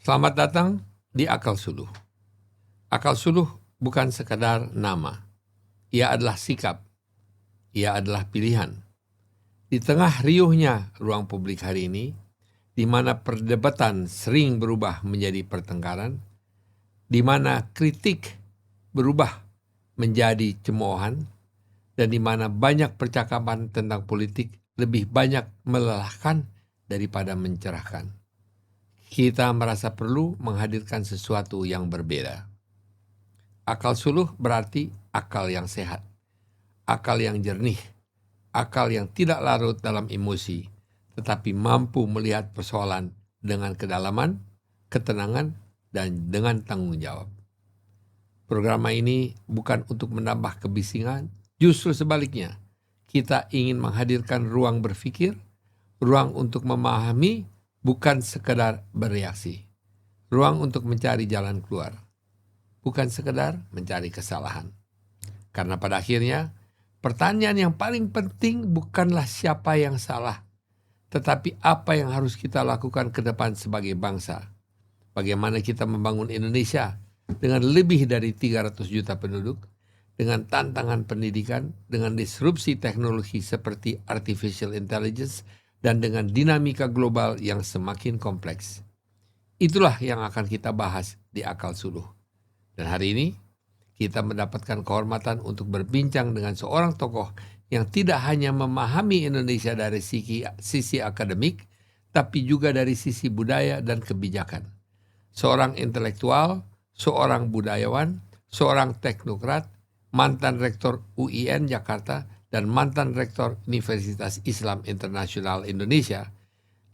Selamat datang di Akal Suluh. Akal Suluh bukan sekadar nama. Ia adalah sikap. Ia adalah pilihan. Di tengah riuhnya ruang publik hari ini, di mana perdebatan sering berubah menjadi pertengkaran, di mana kritik berubah menjadi cemoohan, dan di mana banyak percakapan tentang politik lebih banyak melelahkan daripada mencerahkan. Kita merasa perlu menghadirkan sesuatu yang berbeda. Akal suluh berarti akal yang sehat, akal yang jernih, akal yang tidak larut dalam emosi, tetapi mampu melihat persoalan dengan kedalaman, ketenangan, dan dengan tanggung jawab. Program ini bukan untuk menambah kebisingan, justru sebaliknya. Kita ingin menghadirkan ruang berpikir, ruang untuk memahami, bukan sekedar bereaksi. Ruang untuk mencari jalan keluar, bukan sekedar mencari kesalahan. Karena pada akhirnya, pertanyaan yang paling penting bukanlah siapa yang salah, tetapi apa yang harus kita lakukan ke depan sebagai bangsa. Bagaimana kita membangun Indonesia dengan lebih dari 300 juta penduduk, dengan tantangan pendidikan, dengan disrupsi teknologi seperti artificial intelligence, dan dengan dinamika global yang semakin kompleks. Itulah yang akan kita bahas di Akal Suluh. Dan hari ini, kita mendapatkan kehormatan untuk berbincang dengan seorang tokoh yang tidak hanya memahami Indonesia dari sisi akademik, tapi juga dari sisi budaya dan kebijakan. Seorang intelektual, seorang budayawan, seorang teknokrat, mantan rektor UIN Jakarta, dan mantan rektor Universitas Islam Internasional Indonesia,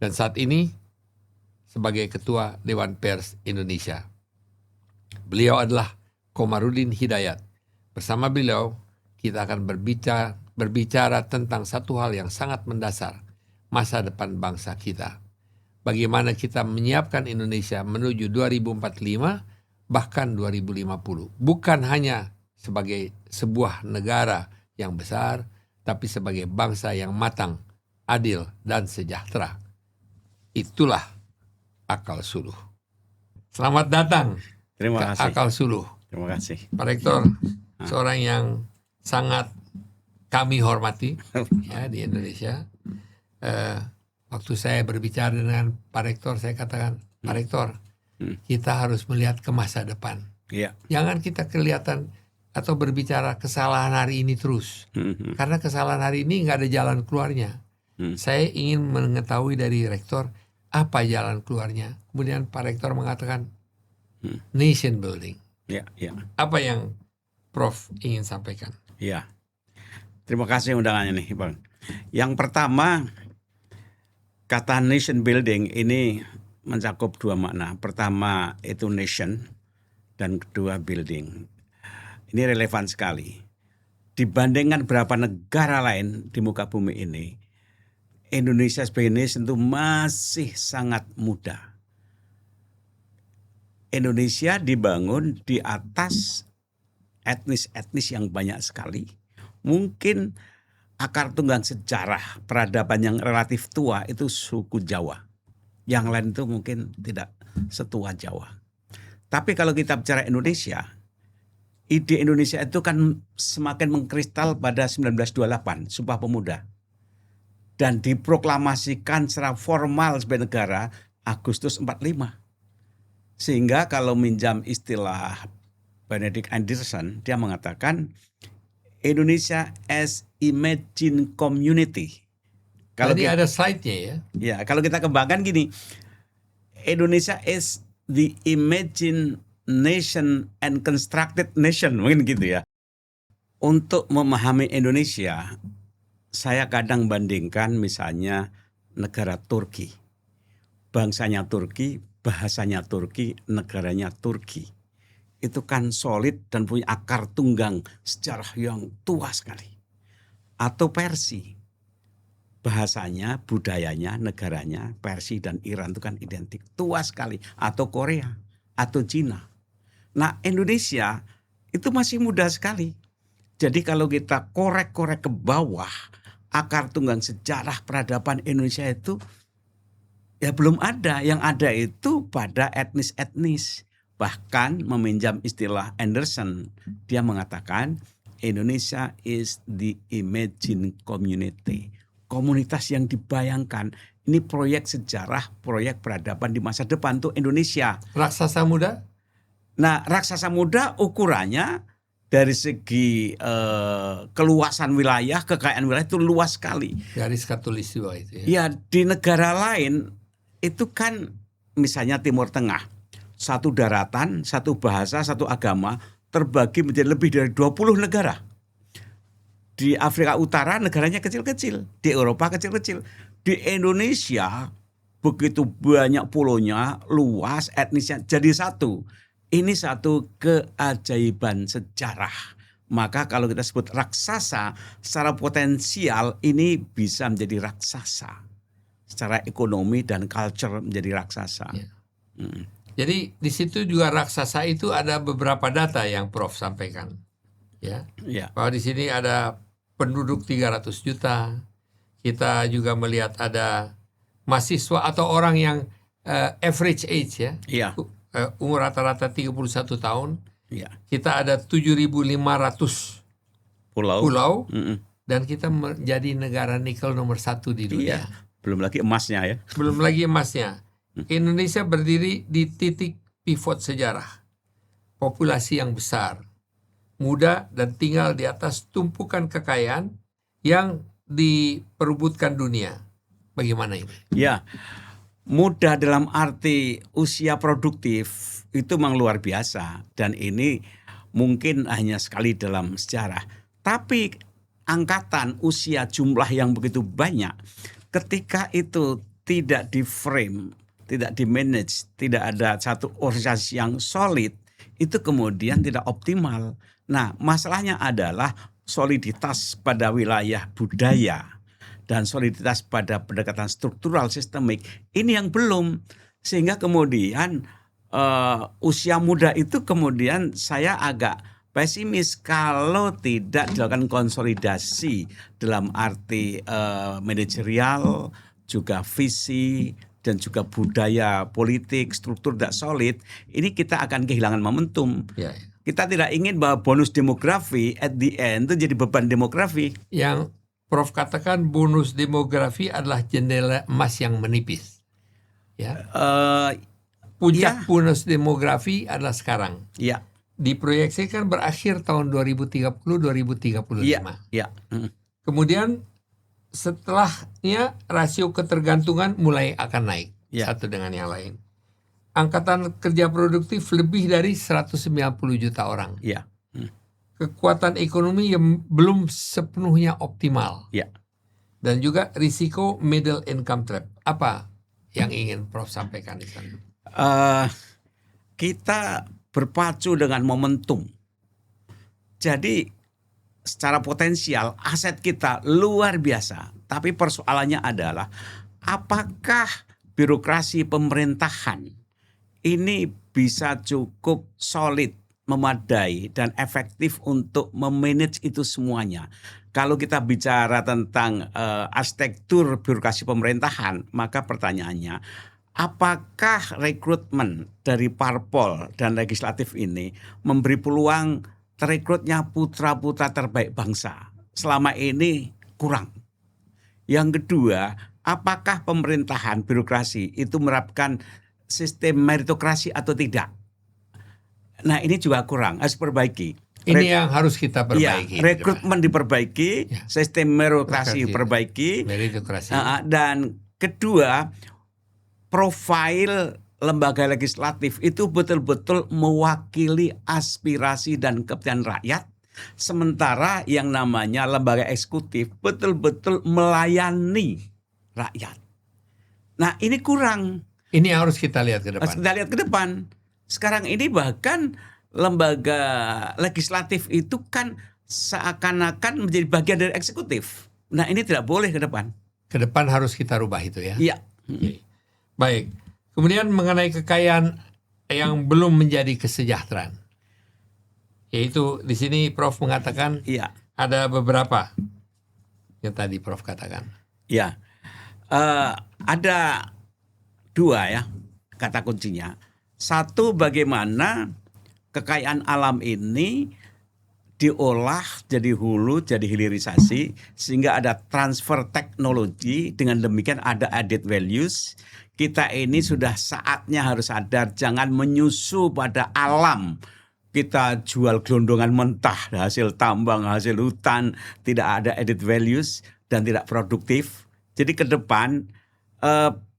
dan saat ini sebagai Ketua Dewan Pers Indonesia. Beliau adalah Komarudin Hidayat. Bersama beliau, kita akan berbicara tentang satu hal yang sangat mendasar, masa depan bangsa kita. Bagaimana kita menyiapkan Indonesia menuju 2045, bahkan 2050. Bukan hanya sebagai sebuah negara yang besar, tapi sebagai bangsa yang matang, adil, dan sejahtera. Itulah Akal Suluh. Selamat datang ke Akal Suluh. Terima kasih. Pak Rektor, seorang yang sangat kami hormati ya, di Indonesia. Waktu saya berbicara dengan Pak Rektor, saya katakan, Pak Rektor, kita harus melihat ke masa depan. Ya. Jangan kita kelihatan atau berbicara kesalahan hari ini terus. Karena kesalahan hari ini nggak ada jalan keluarnya. Saya ingin mengetahui dari Rektor apa jalan keluarnya. Kemudian Pak Rektor mengatakan nation building. Ya. Apa yang Prof ingin sampaikan? Ya. Terima kasih undangannya nih, Bang. Yang pertama, kata nation building ini mencakup dua makna. Pertama itu nation dan kedua building. Ini relevan sekali. Dibandingkan beberapa negara lain di muka bumi ini, Indonesia sebagai nation itu masih sangat muda. Indonesia dibangun di atas etnis-etnis yang banyak sekali. Mungkin akar tunggang sejarah peradaban yang relatif tua itu suku Jawa. Yang lain itu mungkin tidak setua Jawa. Tapi kalau kita bicara Indonesia, ide Indonesia itu kan semakin mengkristal pada 1928, Sumpah Pemuda. Dan diproklamasikan secara formal sebagai negara Agustus 45. Sehingga kalau minjam istilah Benedict Anderson, dia mengatakan Indonesia as Imagine Community. Kalau tadi ada slide-nya ya. Ya, kalau kita kembangkan gini, Indonesia is the Imagine Nation and Constructed Nation, mungkin gitu ya. Untuk memahami Indonesia, saya kadang bandingkan misalnya negara Turki. Bangsanya Turki, bahasanya Turki, negaranya Turki. Itu kan solid dan punya akar tunggang sejarah yang tua sekali. Atau Persia. Bahasanya, budayanya, negaranya, Persia dan Iran itu kan identik. Tua sekali. Atau Korea, atau Cina. Nah, Indonesia itu masih muda sekali. Jadi kalau kita korek-korek ke bawah, akar tunggang sejarah peradaban Indonesia itu Ya belum ada. Yang ada itu pada etnis-etnis. Bahkan meminjam istilah Anderson, dia mengatakan Indonesia is the imagined community. Komunitas yang dibayangkan. Ini proyek sejarah, proyek peradaban di masa depan untuk Indonesia. Raksasa muda? Nah, raksasa muda ukurannya dari segi keluasan wilayah, kekayaan wilayah itu luas sekali. Garis khatulistiwa itu ya. Ya, di negara lain itu kan misalnya Timur Tengah, satu daratan, satu bahasa, satu agama terbagi menjadi lebih dari 20 negara. Di Afrika Utara negaranya kecil-kecil, di Eropa kecil-kecil. Di Indonesia begitu banyak pulaunya, luas, etnisnya jadi satu. Ini satu keajaiban sejarah. Maka kalau kita sebut raksasa, secara potensial ini bisa menjadi raksasa. Secara ekonomi dan culture menjadi raksasa. Ya. Jadi di situ juga raksasa itu ada beberapa data yang Prof sampaikan. Ya. Bahwa di sini ada penduduk 300 juta. Kita juga melihat ada mahasiswa atau orang yang average age ya. Umur rata-rata 31 tahun. Kita ada 7.500 pulau. Dan kita menjadi negara nikel nomor 1 di dunia. Belum lagi emasnya ya. Belum lagi emasnya. Indonesia berdiri di titik pivot sejarah. Populasi yang besar, muda dan tinggal di atas tumpukan kekayaan yang diperebutkan dunia. Bagaimana ini? Ya, muda dalam arti usia produktif itu memang luar biasa. Dan ini mungkin hanya sekali dalam sejarah. Tapi angkatan usia jumlah yang begitu banyak, ketika itu tidak di-frame, tidak di-manage, tidak ada satu organisasi yang solid, itu kemudian tidak optimal. Nah, masalahnya adalah soliditas pada wilayah budaya dan soliditas pada pendekatan struktural sistemik. Ini yang belum. Sehingga kemudian usia muda itu kemudian saya agak pesimis kalau tidak dilakukan konsolidasi dalam arti manajerial, juga visi dan juga budaya politik, struktur tidak solid. Ini kita akan kehilangan momentum. Kita tidak ingin bahwa bonus demografi at the end itu jadi beban demografi. Yang Prof katakan bonus demografi adalah jendela emas yang menipis. Ya. Puncak bonus demografi adalah sekarang. Ya. Diproyeksikan berakhir tahun 2030-2035. Kemudian setelahnya rasio ketergantungan mulai akan naik satu dengan yang lain. Angkatan kerja produktif lebih dari 190 juta orang. Kekuatan ekonomi yang belum sepenuhnya optimal. Dan juga risiko middle income trap. Apa yang ingin Prof sampaikan di sana? Kita berpacu dengan momentum. Jadi secara potensial aset kita luar biasa. Tapi persoalannya adalah apakah birokrasi pemerintahan ini bisa cukup solid, memadai dan efektif untuk memanage itu semuanya. Kalau kita bicara tentang arsitektur birokrasi pemerintahan, maka pertanyaannya, apakah rekrutmen dari parpol dan legislatif ini memberi peluang terekrutnya putra-putra terbaik bangsa? Selama ini kurang. Yang kedua, apakah pemerintahan birokrasi itu menerapkan sistem meritokrasi atau tidak? Nah, ini juga kurang, harus perbaiki. Ini yang harus kita perbaiki. Rekrutmen diperbaiki, sistem meritokrasi diperbaiki. Dan kedua, profil lembaga legislatif itu betul-betul mewakili aspirasi dan kepentingan rakyat. Sementara yang namanya lembaga eksekutif betul-betul melayani rakyat. Nah, ini kurang. Ini yang harus kita lihat ke depan. Harus kita lihat ke depan. Sekarang ini bahkan lembaga legislatif itu kan seakan-akan menjadi bagian dari eksekutif. Nah, ini tidak boleh ke depan. Ke depan harus kita rubah itu ya. Iya. Baik. Kemudian mengenai kekayaan yang belum menjadi kesejahteraan. Yaitu di sini Prof mengatakan ada beberapa yang tadi Prof katakan. Ya. Ada dua ya kata kuncinya. Satu, bagaimana kekayaan alam ini diolah jadi hulu, jadi hilirisasi, sehingga ada transfer teknologi. Dengan demikian ada added values. Kita ini sudah saatnya harus sadar, jangan menyusu pada alam. Kita jual gelondongan mentah, hasil tambang, hasil hutan, tidak ada added values dan tidak produktif. Jadi ke depan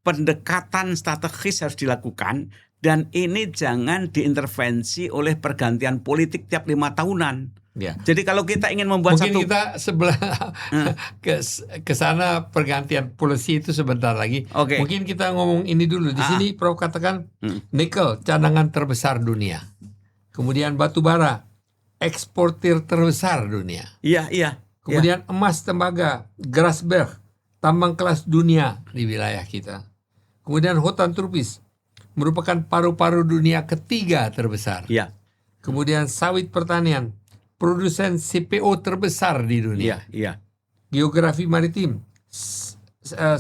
pendekatan strategis harus dilakukan, dan ini jangan diintervensi oleh pergantian politik tiap 5 tahunan. Ya. Jadi kalau kita ingin membuat Mungkin satu, kita sebelah ke sana pergantian polisi itu sebentar lagi. Oke. Mungkin kita ngomong ini dulu. Di sini Prof katakan nikel cadangan terbesar dunia. Kemudian batu bara eksportir terbesar dunia. iya. Kemudian emas tembaga Grasberg tambang kelas dunia di wilayah kita. Kemudian hutan tropis merupakan paru-paru dunia ketiga terbesar. Iya. Kemudian sawit pertanian produsen CPO terbesar di dunia. Iya. Geografi maritim,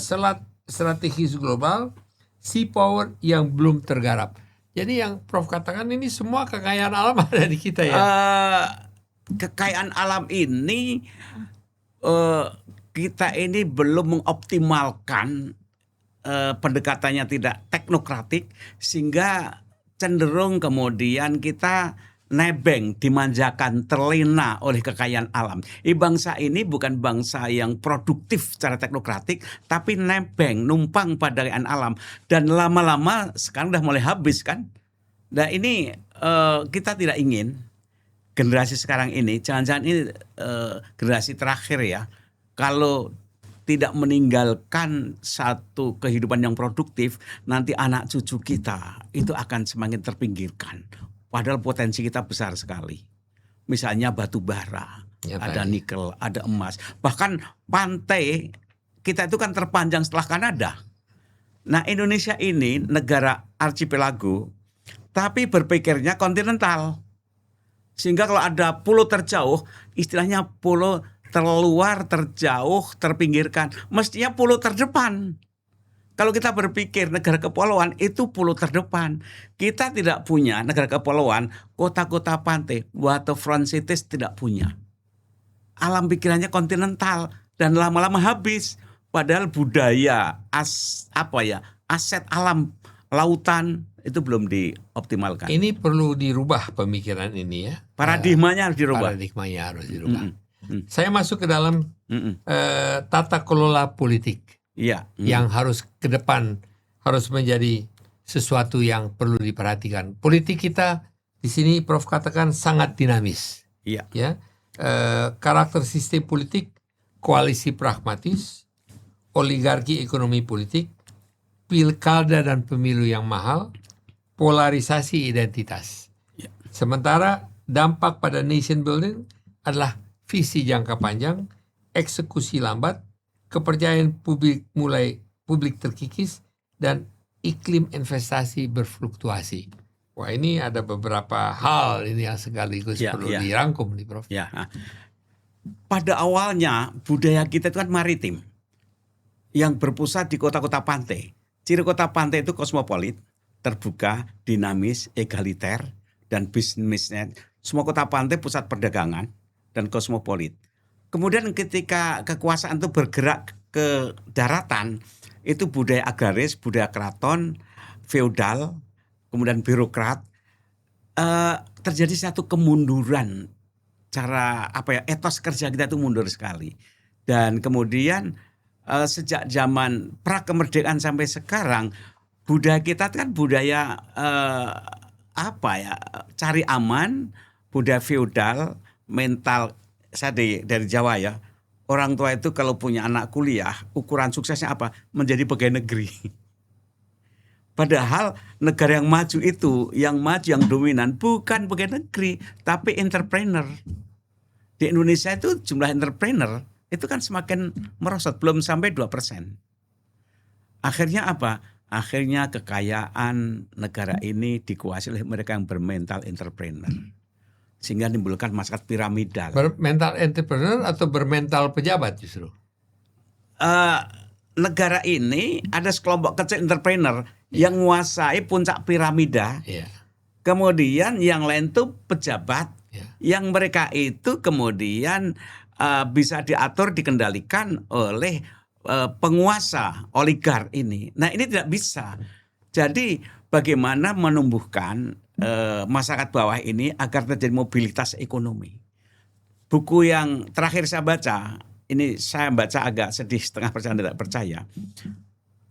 selat strategis global, sea power yang belum tergarap. Jadi yang Prof katakan ini semua kekayaan alam ada di kita ya. Kekayaan alam ini kita ini belum mengoptimalkan, pendekatannya tidak teknokratik, sehingga cenderung kemudian kita nebeng, dimanjakan, terlena oleh kekayaan alam. Bangsa ini bukan bangsa yang produktif secara teknokratik, tapi nebeng, numpang pada kekayaan alam. Dan lama-lama sekarang udah mulai habis kan. Nah ini kita tidak ingin generasi sekarang ini, jangan-jangan ini generasi terakhir ya, kalau tidak meninggalkan satu kehidupan yang produktif, nanti anak cucu kita itu akan semakin terpinggirkan. Padahal potensi kita besar sekali. Misalnya batu bara, ada nikel, ada emas. Bahkan pantai kita itu kan terpanjang setelah Kanada. Nah Indonesia ini negara archipelago, tapi berpikirnya kontinental. Sehingga kalau ada pulau terjauh, istilahnya pulau terluar, terjauh, terpinggirkan. Mestinya pulau terdepan. Kalau kita berpikir negara kepulauan itu pulau terdepan. Kita tidak punya negara kepulauan, kota-kota pantai, waterfront cities tidak punya. Alam pikirannya kontinental dan lama-lama habis. Padahal budaya, aset alam lautan itu belum dioptimalkan. Ini perlu dirubah pemikiran ini ya. Paradigmanya harus dirubah. Saya masuk ke dalam tata kelola politik. Iya. Yang harus ke depan harus menjadi sesuatu yang perlu diperhatikan. Politik kita di sini Prof katakan sangat dinamis. Iya. Ya, karakter sistem politik, koalisi pragmatis, oligarki ekonomi politik, pilkada dan pemilu yang mahal, polarisasi identitas. Ya. Sementara dampak pada nation building adalah visi jangka panjang, eksekusi lambat, kepercayaan publik terkikis, dan iklim investasi berfluktuasi. Wah ini ada beberapa hal ini yang sekaligus perlu dirangkum nih Prof. Ya. Pada awalnya budaya kita itu kan maritim, yang berpusat di kota-kota pantai. Ciri kota pantai itu kosmopolit, terbuka, dinamis, egaliter, dan bisnisnya. Semua kota pantai pusat perdagangan dan kosmopolit. Kemudian ketika kekuasaan itu bergerak ke daratan, itu budaya agraris, budaya keraton, feodal, kemudian birokrat, terjadi satu kemunduran. Cara etos kerja kita itu mundur sekali. Dan kemudian sejak zaman pra kemerdekaan sampai sekarang, budaya kita kan budaya cari aman, budaya feodal, mental. Saya dari Jawa ya, orang tua itu kalau punya anak kuliah, ukuran suksesnya apa? Menjadi pegawai negeri. Padahal negara yang maju itu, yang dominan bukan pegawai negeri, tapi entrepreneur. Di Indonesia itu jumlah entrepreneur itu kan semakin merosot, belum sampai 2%. Akhirnya apa? Akhirnya kekayaan negara ini dikuasai oleh mereka yang bermental entrepreneur. Sehingga menimbulkan masyarakat piramidal. Bermental entrepreneur atau bermental pejabat justru? negara ini ada sekelompok kecil entrepreneur yang menguasai puncak piramida. Ya. Kemudian yang lain tuh pejabat, Ya. yang mereka itu kemudian bisa diatur, dikendalikan oleh penguasa oligar ini. Nah, ini tidak bisa. Jadi bagaimana menumbuhkan masyarakat bawah ini agar terjadi mobilitas ekonomi. Buku yang terakhir saya baca, ini saya baca agak sedih, setengah percaya tidak percaya.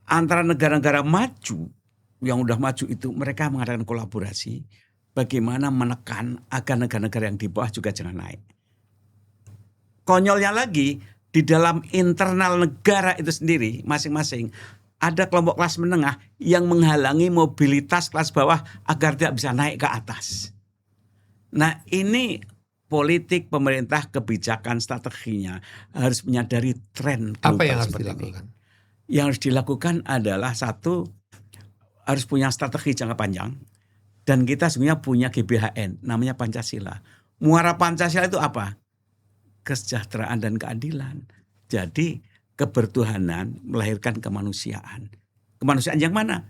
Antara negara-negara maju, yang udah maju itu mereka mengadakan kolaborasi. Bagaimana menekan agar negara-negara yang di bawah juga jangan naik. Konyolnya lagi, di dalam internal negara itu sendiri masing-masing ada kelompok kelas menengah yang menghalangi mobilitas kelas bawah agar tidak bisa naik ke atas. Nah, ini politik pemerintah, kebijakan, strateginya harus menyadari tren global Apa yang harus seperti dilakukan? ini. Yang harus dilakukan adalah satu, harus punya strategi jangka panjang. Dan kita sebenarnya punya GBHN, namanya Pancasila. Muara Pancasila itu apa? Kesejahteraan dan keadilan. Jadi kebertuhanan melahirkan kemanusiaan. Kemanusiaan yang mana?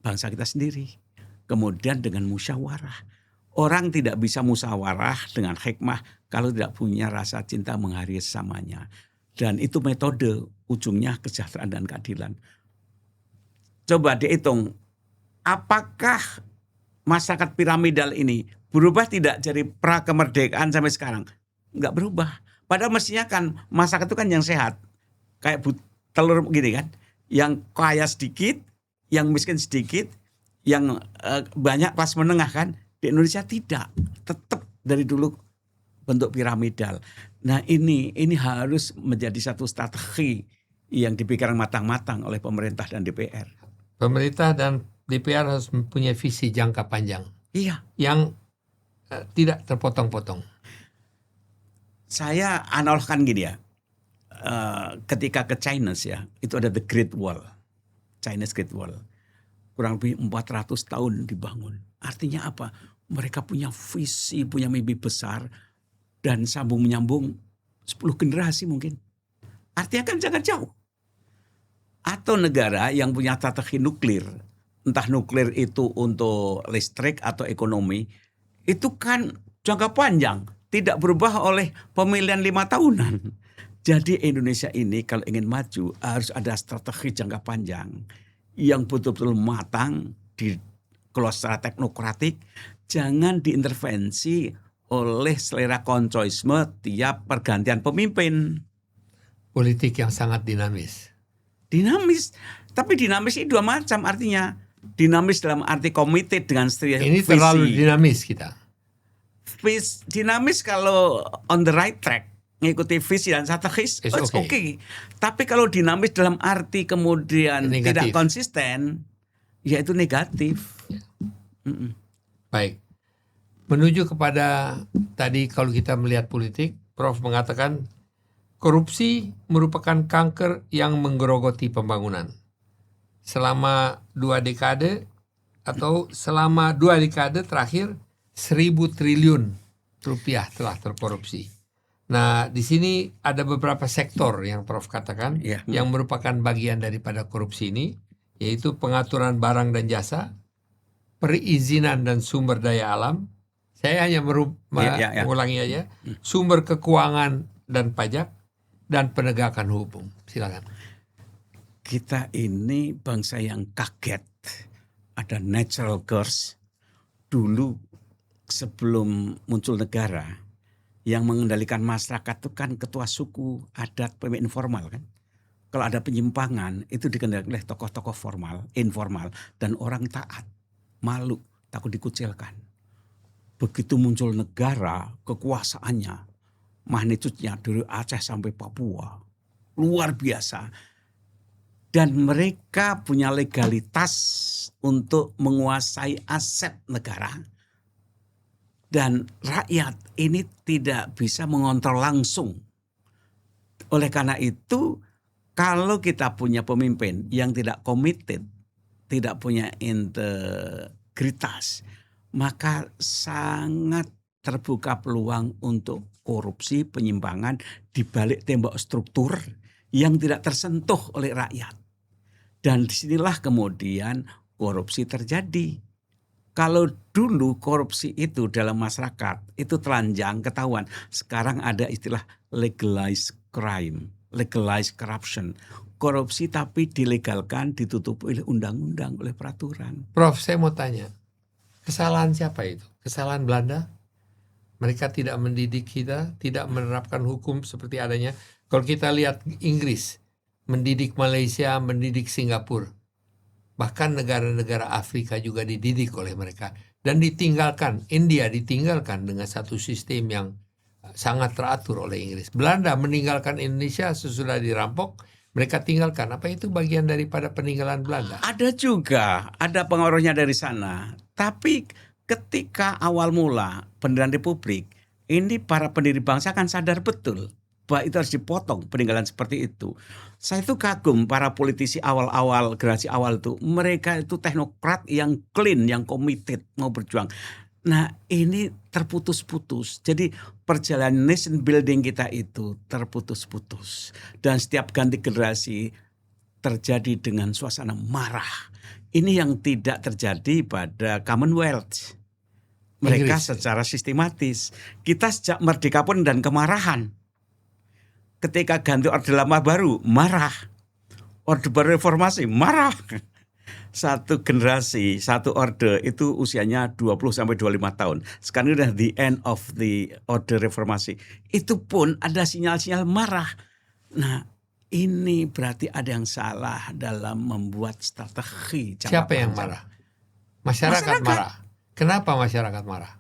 Bangsa kita sendiri. Kemudian dengan musyawarah. Orang tidak bisa musyawarah dengan hikmah kalau tidak punya rasa cinta menghargai sesamanya. Dan itu metode ujungnya kesejahteraan dan keadilan. Coba dihitung, apakah masyarakat piramidal ini berubah tidak dari pra kemerdekaan sampai sekarang? Enggak berubah. Padahal mestinya kan masyarakat itu kan yang sehat. Kayak telur gini kan. Yang kaya sedikit, yang miskin sedikit, yang banyak kelas menengah kan. Di Indonesia tidak. Tetap dari dulu bentuk piramidal. Nah ini harus menjadi satu strategi yang dipikirkan matang-matang oleh pemerintah dan DPR. Pemerintah dan DPR harus mempunyai visi jangka panjang. Iya. Yang tidak terpotong-potong. Saya analogkan gini ya. Ketika ke China ya, itu ada the Great Wall. Chinese Great Wall. Kurang lebih 400 tahun dibangun. Artinya apa? Mereka punya visi, punya mimpi besar. Dan sambung menyambung 10 generasi mungkin. Artinya kan jangan jauh. Atau negara yang punya strategi nuklir. Entah nuklir itu untuk listrik atau ekonomi. Itu kan jangka panjang. Tidak berubah oleh pemilihan 5 tahunan. Jadi Indonesia ini kalau ingin maju harus ada strategi jangka panjang. Yang betul-betul matang, dikelola secara teknokratik. Jangan diintervensi oleh selera koncoisme tiap pergantian pemimpin. Politik yang sangat dinamis. Dinamis. Tapi dinamis ini dua macam artinya. Dinamis dalam arti committed dengan Ini visi. terlalu dinamis kita. Dinamis kalau on the right track. Ngikuti visi dan strategis, It's okay. Tapi kalau dinamis dalam arti kemudian Negatif. tidak konsisten, ya itu negatif. Baik. Menuju kepada tadi kalau kita melihat politik, Prof mengatakan korupsi merupakan kanker yang menggerogoti pembangunan. Selama 2 dekade atau selama 2 dekade terakhir 1.000 triliun rupiah telah terkorupsi. Nah, di sini ada beberapa sektor yang Prof katakan yang merupakan bagian daripada korupsi ini, yaitu pengaturan barang dan jasa, perizinan dan sumber daya alam. Saya hanya mengulangi aja. Sumber keuangan dan pajak dan penegakan hukum. Silakan. Kita ini bangsa yang kaget. Ada natural curse. Dulu sebelum muncul negara, yang mengendalikan masyarakat itu kan ketua suku, adat, pemimpin informal kan. Kalau ada penyimpangan itu dikendalikan oleh tokoh-tokoh formal, informal. Dan orang taat, malu, takut dikucilkan. Begitu muncul negara, kekuasaannya, magnitudenya dari Aceh sampai Papua. Luar biasa. Dan mereka punya legalitas untuk menguasai aset negara. Dan rakyat ini tidak bisa mengontrol langsung. Oleh karena itu, kalau kita punya pemimpin yang tidak committed, tidak punya integritas, maka sangat terbuka peluang untuk korupsi, penyimpangan di balik tembok struktur yang tidak tersentuh oleh rakyat. Dan disinilah kemudian korupsi terjadi. Kalau dulu korupsi itu dalam masyarakat itu telanjang ketahuan. Sekarang ada istilah legalized crime, legalized corruption. Korupsi tapi dilegalkan, ditutup oleh undang-undang, oleh peraturan. Prof, saya mau tanya, kesalahan siapa itu? Kesalahan Belanda? Mereka tidak mendidik kita, tidak menerapkan hukum seperti adanya. Kalau kita lihat Inggris, mendidik Malaysia, mendidik Singapura. Bahkan negara-negara Afrika juga dididik oleh mereka. Dan ditinggalkan, India ditinggalkan dengan satu sistem yang sangat teratur oleh Inggris. Belanda meninggalkan Indonesia sesudah dirampok, mereka tinggalkan. Apa itu bagian daripada peninggalan Belanda? Ada juga, ada pengaruhnya dari sana. Tapi ketika awal mula pendirian Republik, ini para pendiri bangsa kan sadar betul bahwa itu harus dipotong peninggalan seperti itu. Saya itu kagum para politisi awal-awal, generasi awal itu. Mereka itu teknokrat yang clean, yang committed, mau berjuang. Nah ini terputus-putus. Jadi perjalanan nation building kita itu terputus-putus. Dan setiap ganti generasi terjadi dengan suasana marah. Ini yang tidak terjadi pada Commonwealth. Mereka Inggris. secara sistematis. Kita sejak merdeka pun dan kemarahan. Ketika ganti orde lama baru, marah. Orde baru reformasi, marah. Satu generasi, satu orde itu usianya 20-25 tahun. Sekarang udah the end of the orde reformasi. Itu pun ada sinyal-sinyal marah. Nah, ini berarti ada yang salah dalam membuat strategi. Siapa yang marah? Masyarakat marah. Kenapa masyarakat marah?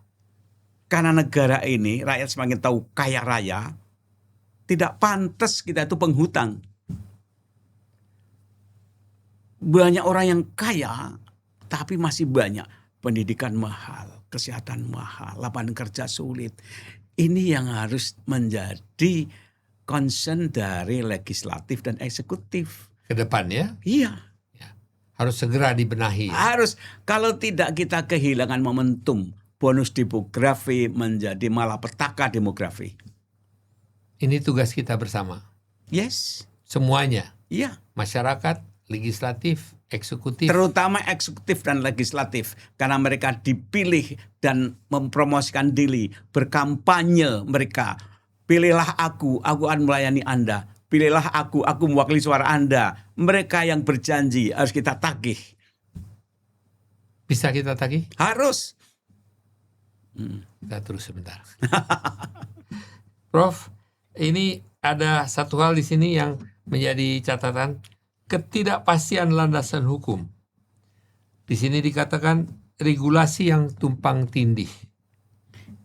Karena negara ini rakyat semakin tahu kaya raya, tidak pantas kita itu penghutang. Banyak orang yang kaya, tapi masih banyak pendidikan mahal, kesehatan mahal, lapangan kerja sulit. Ini yang harus menjadi concern dari legislatif dan eksekutif. Ke depan ya? Iya. Harus segera dibenahi. Harus, kalau tidak kita kehilangan momentum. Bonus demografi menjadi malapetaka demografi. Ini tugas kita bersama. Yes. Semuanya. Iya. Masyarakat, legislatif, eksekutif. Terutama eksekutif dan legislatif. Karena mereka dipilih dan mempromosikan diri. Berkampanye mereka. Pilihlah aku akan melayani Anda. Pilihlah aku mewakili suara Anda. Mereka yang berjanji harus kita tagih. Bisa kita tagih? Harus. Kita terus sebentar. Prof, ini ada satu hal di sini yang menjadi catatan, ketidakpastian landasan hukum. Di sini dikatakan regulasi yang tumpang tindih.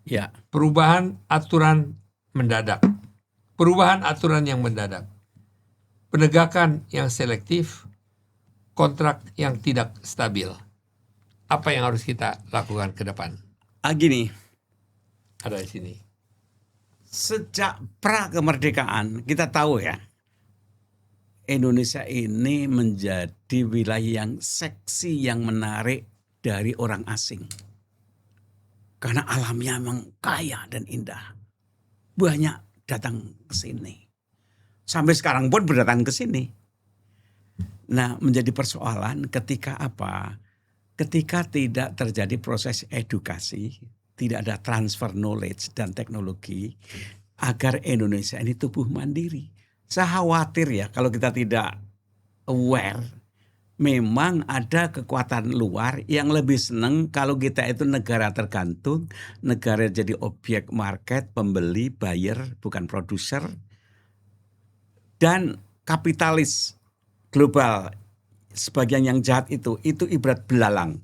Ya. Perubahan aturan mendadak. Perubahan aturan yang mendadak. Penegakan yang selektif, kontrak yang tidak stabil. Apa yang harus kita lakukan ke depan? Gini, Ada di sini. sejak pra kemerdekaan kita tahu ya, Indonesia ini menjadi wilayah yang seksi, yang menarik dari orang asing. Karena alamnya memang kaya dan indah. Banyak datang ke sini. Sampai sekarang pun berdatang ke sini. Nah, menjadi persoalan ketika apa? Ketika tidak terjadi proses edukasi, tidak ada transfer knowledge dan teknologi agar Indonesia ini tumbuh mandiri. Saya khawatir ya kalau kita tidak aware, memang ada kekuatan luar yang lebih senang kalau kita itu negara tergantung, negara jadi objek market, pembeli, buyer, bukan produser, dan kapitalis global. Sebagian yang jahat itu ibarat belalang.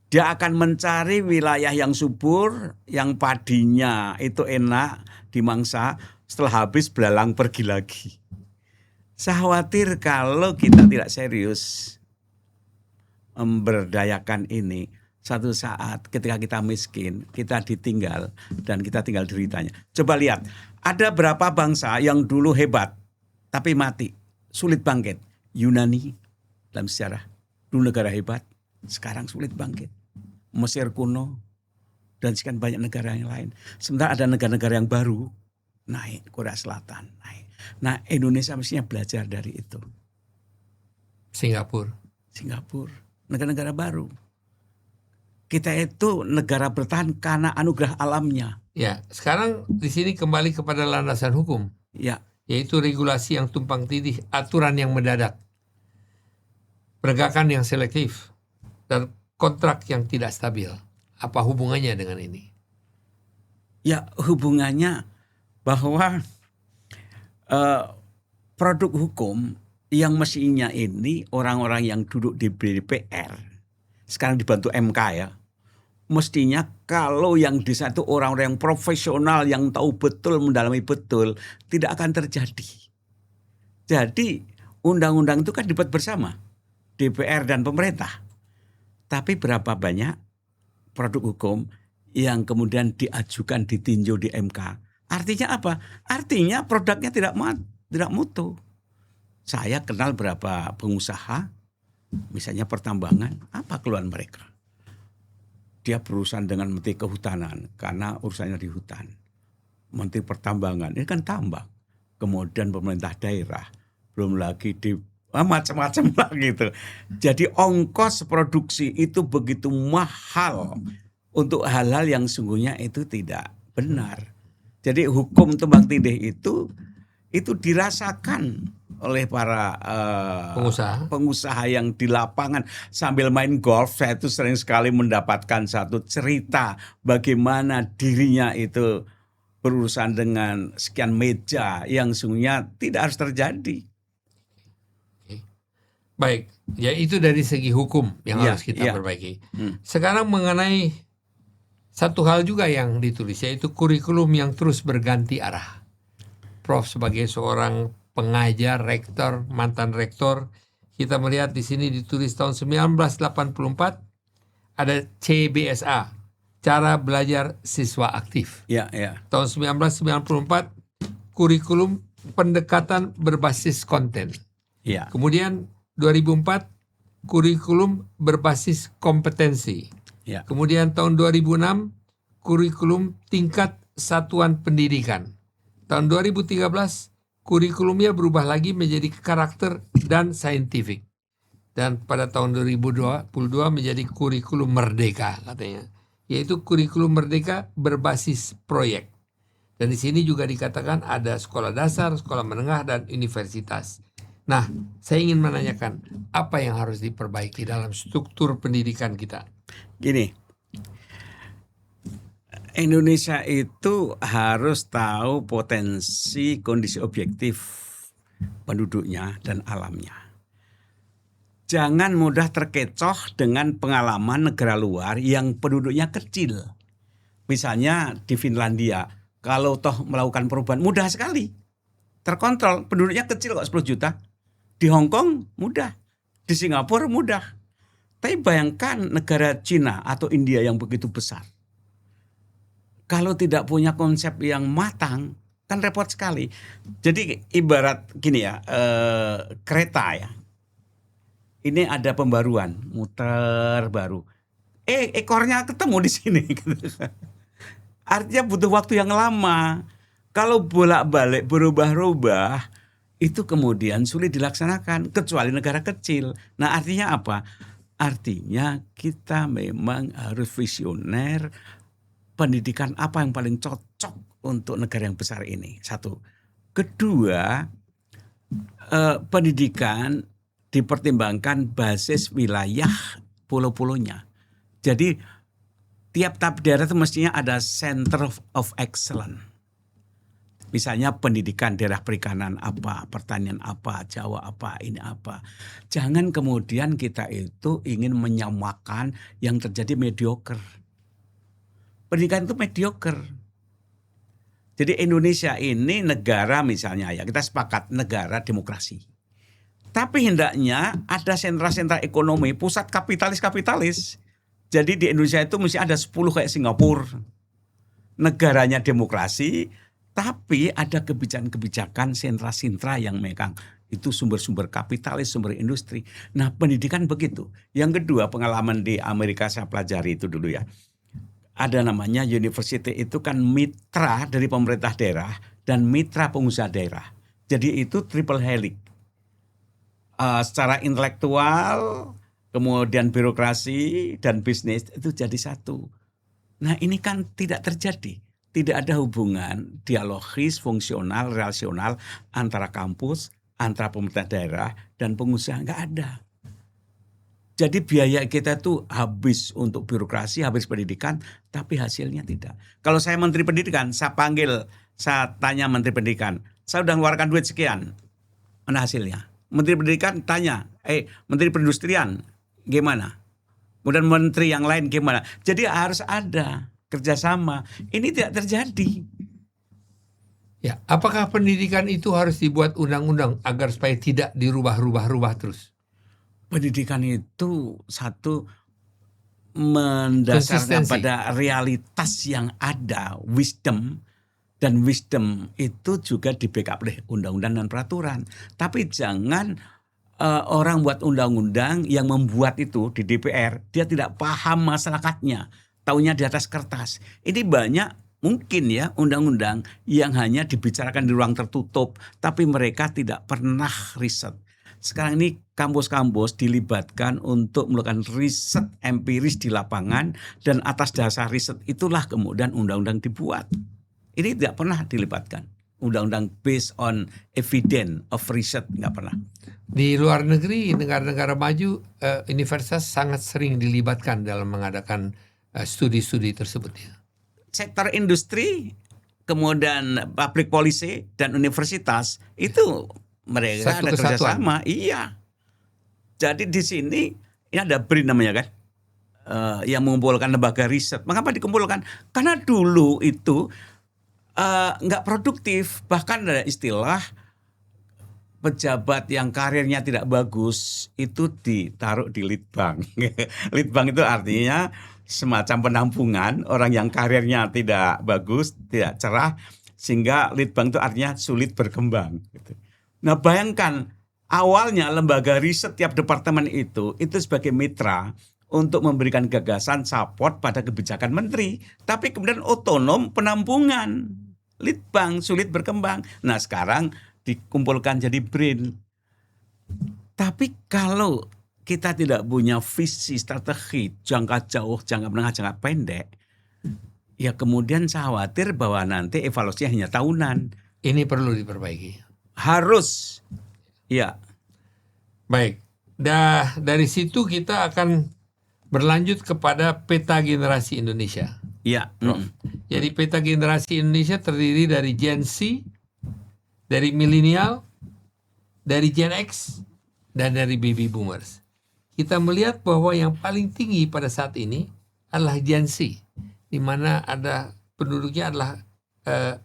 Dia akan mencari wilayah yang subur, yang padinya itu enak dimangsa, setelah habis belalang pergi lagi. Saya khawatir kalau kita tidak serius memberdayakan ini, satu saat ketika kita miskin, kita ditinggal dan kita tinggal deritanya. Coba lihat, ada berapa bangsa yang dulu hebat tapi mati, sulit bangkit. Yunani dalam sejarah, dulu negara hebat, sekarang sulit bangkit. Mesir kuno dan sekian banyak negara yang lain. Sementara ada negara-negara yang baru naik, Korea Selatan naik. Nah, Indonesia mestinya belajar dari itu. Singapura. Negara-negara baru. Kita itu negara bertahan karena anugerah alamnya. Ya, sekarang di sini kembali kepada landasan hukum, Ya, yaitu regulasi yang tumpang tindih, aturan yang mendadak, pergerakan yang selektif, dan kontrak yang tidak stabil. Apa hubungannya dengan ini? ya hubungannya bahwa produk hukum yang mestinya ini orang-orang yang duduk di DPR sekarang dibantu MK ya. Mestinya kalau yang di sana itu orang-orang yang profesional yang tahu betul, mendalami betul, tidak akan terjadi. Jadi undang-undang itu kan dibuat bersama DPR dan pemerintah. Tapi berapa banyak produk hukum yang kemudian diajukan ditinjau di MK? Artinya apa? Artinya produknya tidak mutu. Saya kenal beberapa pengusaha, misalnya pertambangan, apa keluhan mereka? Dia berurusan dengan Menteri Kehutanan karena urusannya di hutan. Menteri Pertambangan ini kan tambang. Kemudian pemerintah daerah, belum lagi di macam-macam lah gitu. Jadi ongkos produksi itu begitu mahal untuk hal-hal yang sungguhnya itu tidak benar. Jadi hukum tumpang tindih itu dirasakan oleh para pengusaha yang di lapangan sambil main golf. Saya itu sering sekali mendapatkan satu cerita bagaimana dirinya itu berurusan dengan sekian meja yang sungguhnya tidak harus terjadi. Baik, ya itu dari segi hukum yang harus kita perbaiki. Sekarang mengenai satu hal juga yang ditulis, yaitu kurikulum yang terus berganti arah. Prof sebagai seorang pengajar, rektor, mantan rektor, kita melihat di sini ditulis tahun 1984 ada CBSA, cara belajar siswa aktif. Tahun 1994 kurikulum pendekatan berbasis konten. Kemudian 2004 kurikulum berbasis kompetensi. Kemudian tahun 2006 kurikulum tingkat satuan pendidikan. Tahun 2013 kurikulumnya berubah lagi menjadi karakter dan saintifik. Dan pada tahun 2022 menjadi kurikulum merdeka katanya. Yaitu kurikulum merdeka berbasis proyek. Dan di sini juga dikatakan ada sekolah dasar, sekolah menengah, dan universitas. Nah, saya ingin menanyakan apa yang harus diperbaiki dalam struktur pendidikan kita. Gini, Indonesia itu harus tahu potensi kondisi objektif penduduknya dan alamnya. Jangan mudah terkecoh dengan pengalaman negara luar yang penduduknya kecil. Misalnya di Finlandia, kalau toh melakukan perubahan mudah sekali. Terkontrol, penduduknya kecil kok 10 juta. Di Hong Kong mudah, di Singapura mudah. Tapi bayangkan negara Cina atau India yang begitu besar. Kalau tidak punya konsep yang matang, kan repot sekali. Jadi ibarat gini ya, kereta ya. Ini ada pembaruan, muter baru. Ekornya ketemu di sini. Artinya butuh waktu yang lama. Kalau bolak-balik berubah-ubah, itu kemudian sulit dilaksanakan, kecuali negara kecil. Nah artinya apa? Artinya kita memang harus visioner. Pendidikan apa yang paling cocok untuk negara yang besar ini? Satu. Kedua, pendidikan dipertimbangkan basis wilayah pulau-pulaunya. Jadi tiap-tiap daerah itu mestinya ada center of excellence. Misalnya pendidikan daerah perikanan apa, pertanian apa, Jawa apa, ini apa. Jangan kemudian kita itu ingin menyamakan yang terjadi mediocre. Pendidikan itu mediocre. Jadi Indonesia ini negara misalnya ya, kita sepakat negara demokrasi. Tapi hendaknya ada sentra-sentra ekonomi, pusat kapitalis-kapitalis. Jadi di Indonesia itu mesti ada 10 kayak Singapura. Negaranya demokrasi, tapi ada kebijakan-kebijakan sentra-sentra yang megang itu sumber-sumber kapitalis, sumber industri. Nah pendidikan begitu. Yang kedua pengalaman di Amerika saya pelajari itu dulu ya. Ada namanya university itu kan mitra dari pemerintah daerah dan mitra pengusaha daerah. Jadi itu triple helix. Secara intelektual, kemudian birokrasi dan bisnis itu jadi satu. Nah ini kan tidak terjadi. Tidak ada hubungan dialogis, fungsional, relasional antara kampus, antara pemerintah daerah dan pengusaha. Nggak ada. Jadi biaya kita tuh habis untuk birokrasi, habis pendidikan, tapi hasilnya tidak. Kalau saya Menteri Pendidikan, saya tanya Menteri Pendidikan, saya udah ngeluarkan duit sekian, mana hasilnya? Menteri Pendidikan tanya, Menteri Perindustrian gimana? Kemudian menteri yang lain gimana? Jadi harus ada kerjasama. Ini tidak terjadi. Ya, apakah pendidikan itu harus dibuat undang-undang agar supaya tidak dirubah-rubah terus? Pendidikan itu satu mendasarkan pada realitas yang ada, wisdom. Dan wisdom itu juga di-backup oleh undang-undang dan peraturan. Tapi jangan orang buat undang-undang yang membuat itu di DPR, dia tidak paham masyarakatnya, taunya di atas kertas. Ini banyak mungkin ya undang-undang yang hanya dibicarakan di ruang tertutup, tapi mereka tidak pernah riset. Sekarang ini kampus-kampus dilibatkan untuk melakukan riset empiris di lapangan, dan atas dasar riset itulah kemudian undang-undang dibuat. Ini tidak pernah dilibatkan. Undang-undang based on evidence of research nggak pernah. Di luar negeri, negara-negara maju, universitas sangat sering dilibatkan dalam mengadakan studi-studi tersebut. Sektor industri, kemudian public policy dan universitas itu mereka Satu ada kesatuan. kerjasama. Iya. Jadi di sini ini ada BRIN namanya kan, yang mengumpulkan lembaga riset. Mengapa dikumpulkan? Karena dulu itu nggak produktif, bahkan ada istilah pejabat yang karirnya tidak bagus itu ditaruh di litbang. Litbang itu artinya semacam penampungan orang yang karirnya tidak bagus, tidak cerah, sehingga litbang itu artinya sulit berkembang. Nah bayangkan awalnya lembaga riset tiap departemen itu sebagai mitra untuk memberikan gagasan support pada kebijakan menteri, tapi kemudian otonom penampungan. Litbang sulit berkembang. Nah sekarang dikumpulkan jadi BRIN. Tapi kalau kita tidak punya visi strategi jangka jauh, jangka menengah, jangka pendek, ya kemudian saya khawatir bahwa nanti evaluasinya hanya tahunan. Ini perlu diperbaiki. Harus. Ya. Baik. Dari situ kita akan berlanjut kepada peta generasi Indonesia. Ya. Jadi peta generasi Indonesia terdiri dari Gen Z, dari milenial, dari Gen X, dan dari baby boomers. Kita melihat bahwa yang paling tinggi pada saat ini adalah Gen Z, di mana ada penduduknya adalah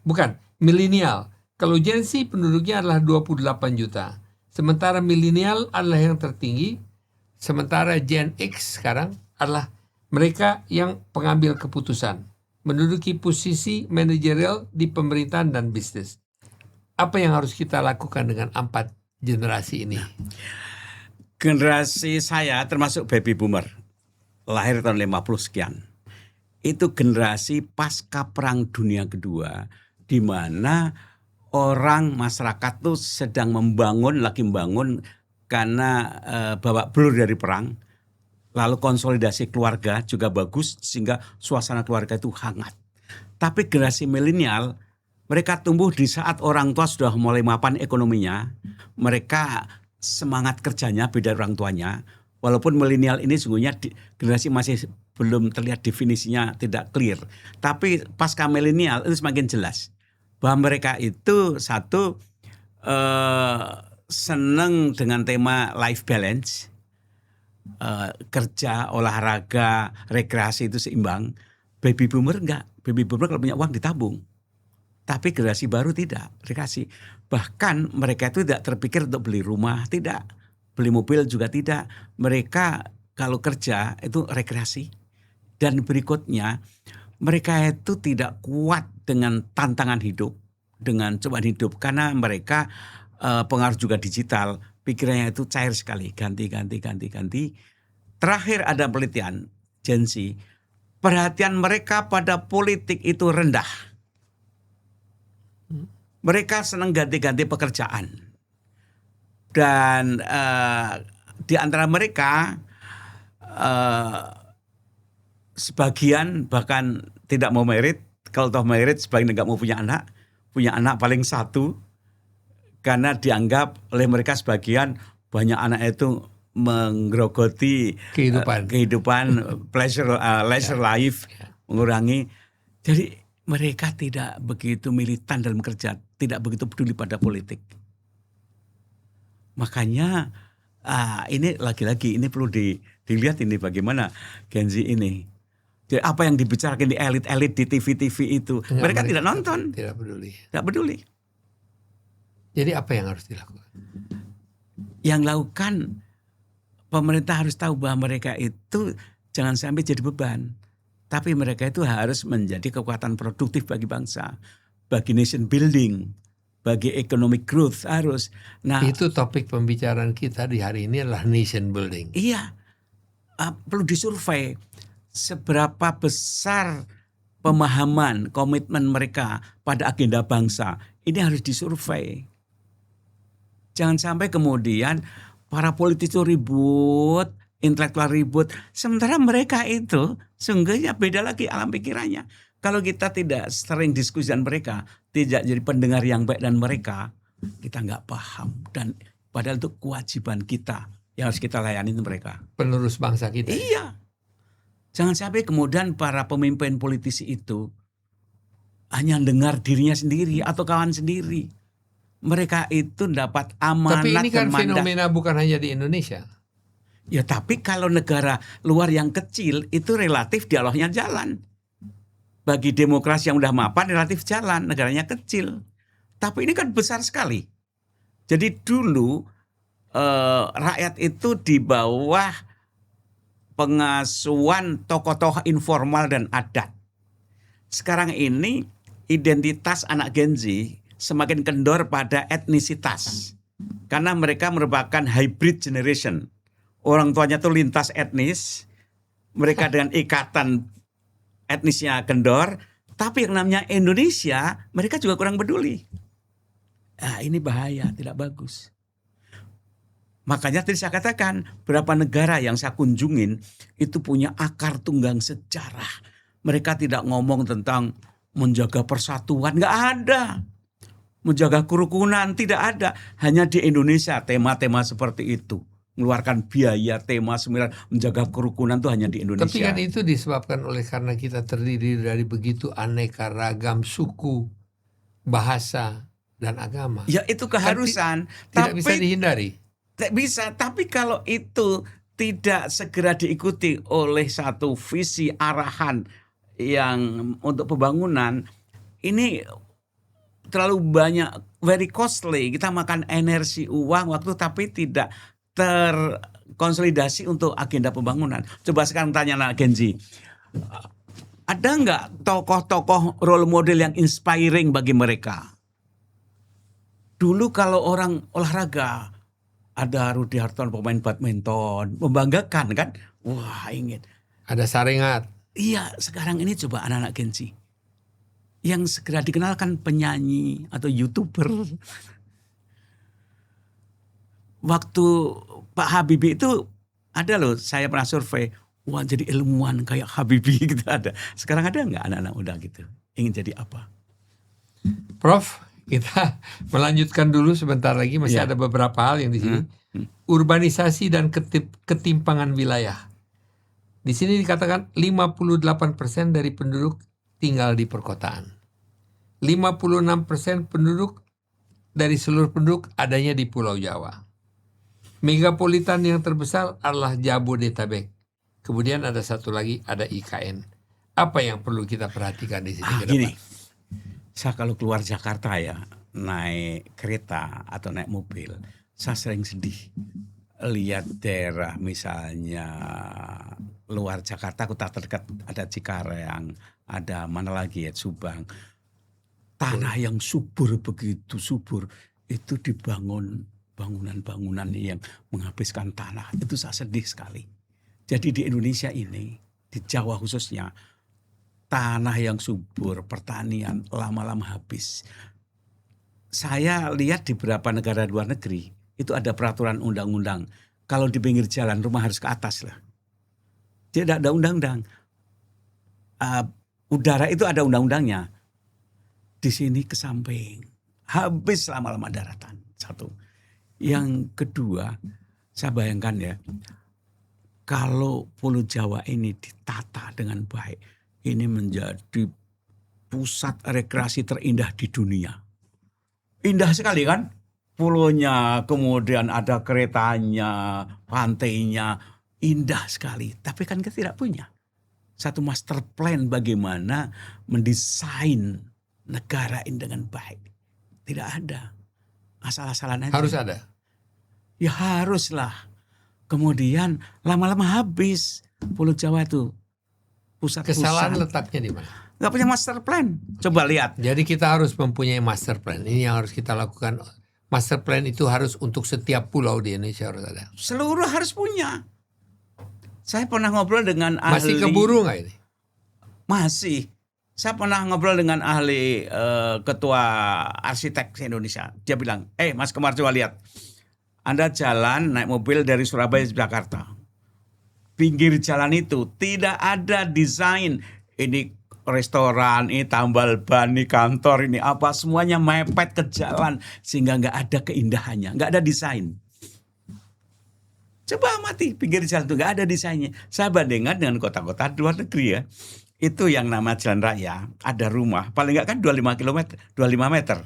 bukan milenial. Kalau Gen Z penduduknya adalah 28 juta. Sementara milenial adalah yang tertinggi. Sementara Gen X sekarang adalah mereka yang pengambil keputusan, menduduki posisi manajerial di pemerintahan dan bisnis. Apa yang harus kita lakukan dengan 4 generasi ini? Generasi saya termasuk baby boomer, lahir tahun 50 sekian. Itu generasi pasca Perang Dunia Kedua, di mana orang masyarakat tuh sedang lagi membangun karena babak belur dari perang. Lalu konsolidasi keluarga juga bagus sehingga suasana keluarga itu hangat. Tapi generasi milenial, mereka tumbuh di saat orang tua sudah mulai mapan ekonominya. Mereka semangat kerjanya beda orang tuanya. Walaupun milenial ini sungguhnya generasi masih belum terlihat definisinya, tidak clear. Tapi pasca milenial itu semakin jelas bahwa mereka itu satu senang dengan tema life balance. Kerja, olahraga, rekreasi itu seimbang. Baby boomer enggak. Baby boomer kalau punya uang ditabung. Tapi generasi baru tidak, rekreasi. Bahkan mereka itu tidak terpikir untuk beli rumah, tidak. Beli mobil juga tidak. Mereka kalau kerja itu rekreasi. Dan berikutnya, mereka itu tidak kuat dengan tantangan hidup, dengan cobaan hidup. Karena mereka pengaruh juga digital. Pikirannya itu cair sekali, ganti. Terakhir ada penelitian Gen Z, perhatian mereka pada politik itu rendah. Mereka senang ganti-ganti pekerjaan. Dan di antara mereka sebagian bahkan tidak mau merit. Kalau toh merit, sebagian nggak mau punya anak paling satu, karena dianggap oleh mereka sebagian banyak anak itu menggerogoti kehidupan leisure life, mengurangi. Jadi mereka tidak begitu militan dalam kerja, tidak begitu peduli pada politik. Makanya ini lagi-lagi ini perlu dilihat ini bagaimana Gen Z ini. Jadi apa yang dibicarakan di elit-elit di TV-TV itu, mereka tidak nonton. Tidak peduli. Tidak peduli. Jadi apa yang harus dilakukan? Yang lakukan pemerintah harus tahu bahwa mereka itu jangan sampai jadi beban. Tapi mereka itu harus menjadi kekuatan produktif bagi bangsa, bagi nation building, bagi economic growth harus. Nah, itu topik pembicaraan kita di hari ini adalah nation building. Iya, perlu disurvei seberapa besar pemahaman, komitmen mereka pada agenda bangsa. Ini harus disurvei. Jangan sampai kemudian para politisi itu ribut, intelektual ribut, sementara mereka itu sungguhnya beda lagi alam pikirannya. Kalau kita tidak sering diskusi dengan mereka, tidak jadi pendengar yang baik dan mereka, kita nggak paham. Dan padahal itu kewajiban kita yang harus kita layani mereka. Penerus bangsa kita. Iya. Jangan sampai kemudian para pemimpin politisi itu hanya dengar dirinya sendiri atau kawan sendiri. Mereka itu dapat amanat. Tapi ini kan fenomena bukan hanya di Indonesia. Ya tapi kalau negara luar yang kecil itu relatif dialognya jalan. Bagi demokrasi yang udah mapan relatif jalan, negaranya kecil. Tapi ini kan besar sekali. Jadi dulu rakyat itu di bawah pengasuhan tokoh-tokoh informal dan adat. Sekarang ini identitas anak Gen Z semakin kendor pada etnisitas. Karena mereka merupakan hybrid generation. Orang tuanya tuh lintas etnis. Mereka dengan ikatan etnisnya kendor. Tapi yang namanya Indonesia, mereka juga kurang peduli. Nah, ini bahaya, tidak bagus. Makanya tadi saya katakan, beberapa negara yang saya kunjungin itu punya akar tunggang sejarah. Mereka tidak ngomong tentang menjaga persatuan, nggak ada. Menjaga kerukunan, tidak ada. Hanya di Indonesia tema-tema seperti itu. Mengeluarkan biaya tema sembilan menjaga kerukunan itu hanya di Indonesia. Tapi kan itu disebabkan oleh karena kita terdiri dari begitu aneka ragam suku, bahasa, dan agama. Ya itu keharusan. Tidak bisa dihindari. Tidak bisa, tapi kalau itu tidak segera diikuti oleh satu visi arahan yang untuk pembangunan, ini terlalu banyak, very costly. Kita makan energi, uang, waktu, tapi tidak terkonsolidasi untuk agenda pembangunan. Coba sekarang tanya anak Gen Z, ada nggak tokoh-tokoh role model yang inspiring bagi mereka? Dulu kalau orang olahraga, ada Rudy Hartono pemain badminton, membanggakan kan? Wah ingin. Ada Saringat. Iya, sekarang ini coba anak-anak Gen Z yang segera dikenalkan penyanyi atau YouTuber. Waktu Pak Habibie itu ada loh, saya pernah survei, wah jadi ilmuwan kayak Habibie gitu ada. Sekarang ada nggak anak-anak muda gitu? Ingin jadi apa? Prof, kita melanjutkan dulu sebentar lagi, masih ada beberapa hal yang di sini. Urbanisasi dan ketimpangan wilayah. Di sini dikatakan 58% dari penduduk tinggal di perkotaan. 56% penduduk dari seluruh penduduk adanya di Pulau Jawa. Megapolitan yang terbesar adalah Jabodetabek. Kemudian ada satu lagi, ada IKN. Apa yang perlu kita perhatikan di sini? Gini, saya kalau keluar Jakarta ya, naik kereta atau naik mobil, saya sering sedih. Lihat daerah misalnya luar Jakarta, kota terdekat, ada Cikarang, ada mana lagi ya, Subang. Tanah yang subur, begitu subur, itu dibangun bangunan-bangunan yang menghabiskan tanah. Itu saya sedih sekali. Jadi di Indonesia ini, di Jawa khususnya, tanah yang subur, pertanian lama-lama habis. saya lihat di beberapa negara luar negeri itu ada peraturan undang-undang. Kalau di pinggir jalan rumah harus ke atas lah. Tidak ada undang-undang. Udara itu ada undang-undangnya. Di sini ke samping. Habis lama-lama daratan. Satu. Yang kedua, saya bayangkan ya. Kalau Pulau Jawa ini ditata dengan baik. Ini menjadi pusat rekreasi terindah di dunia. Indah sekali kan? Pulaunya, kemudian ada keretanya, pantainya. Indah sekali. Tapi kan kita tidak punya satu master plan bagaimana mendesain negara ini dengan baik. Tidak ada. Asal-asalan aja. Harus ada. Ya haruslah. Kemudian lama-lama habis Pulau Jawa itu. Pusat-pusat. Kesalahan letaknya di mana? Gak punya master plan. Coba lihat. Jadi kita harus mempunyai master plan. Ini yang harus kita lakukan. Master plan itu harus untuk setiap pulau di Indonesia harus ada. Seluruh harus punya. Saya pernah ngobrol dengan ahli. Masih keburu nggak ini? Masih. Saya pernah ngobrol dengan ahli ketua arsitek Indonesia. Dia bilang, Mas Kemar coba lihat. Anda jalan naik mobil dari Surabaya ke Jakarta. Pinggir jalan itu tidak ada desain. Ini restoran, ini tambal ban, ini kantor, ini apa. Semuanya mepet ke jalan. Sehingga nggak ada keindahannya. Nggak ada desain. Coba amati pinggir jalan itu nggak ada desainnya. Saya bandingkan dengan kota-kota di luar negeri ya. Itu yang nama jalan raya, ada rumah, paling nggak kan 25 meter.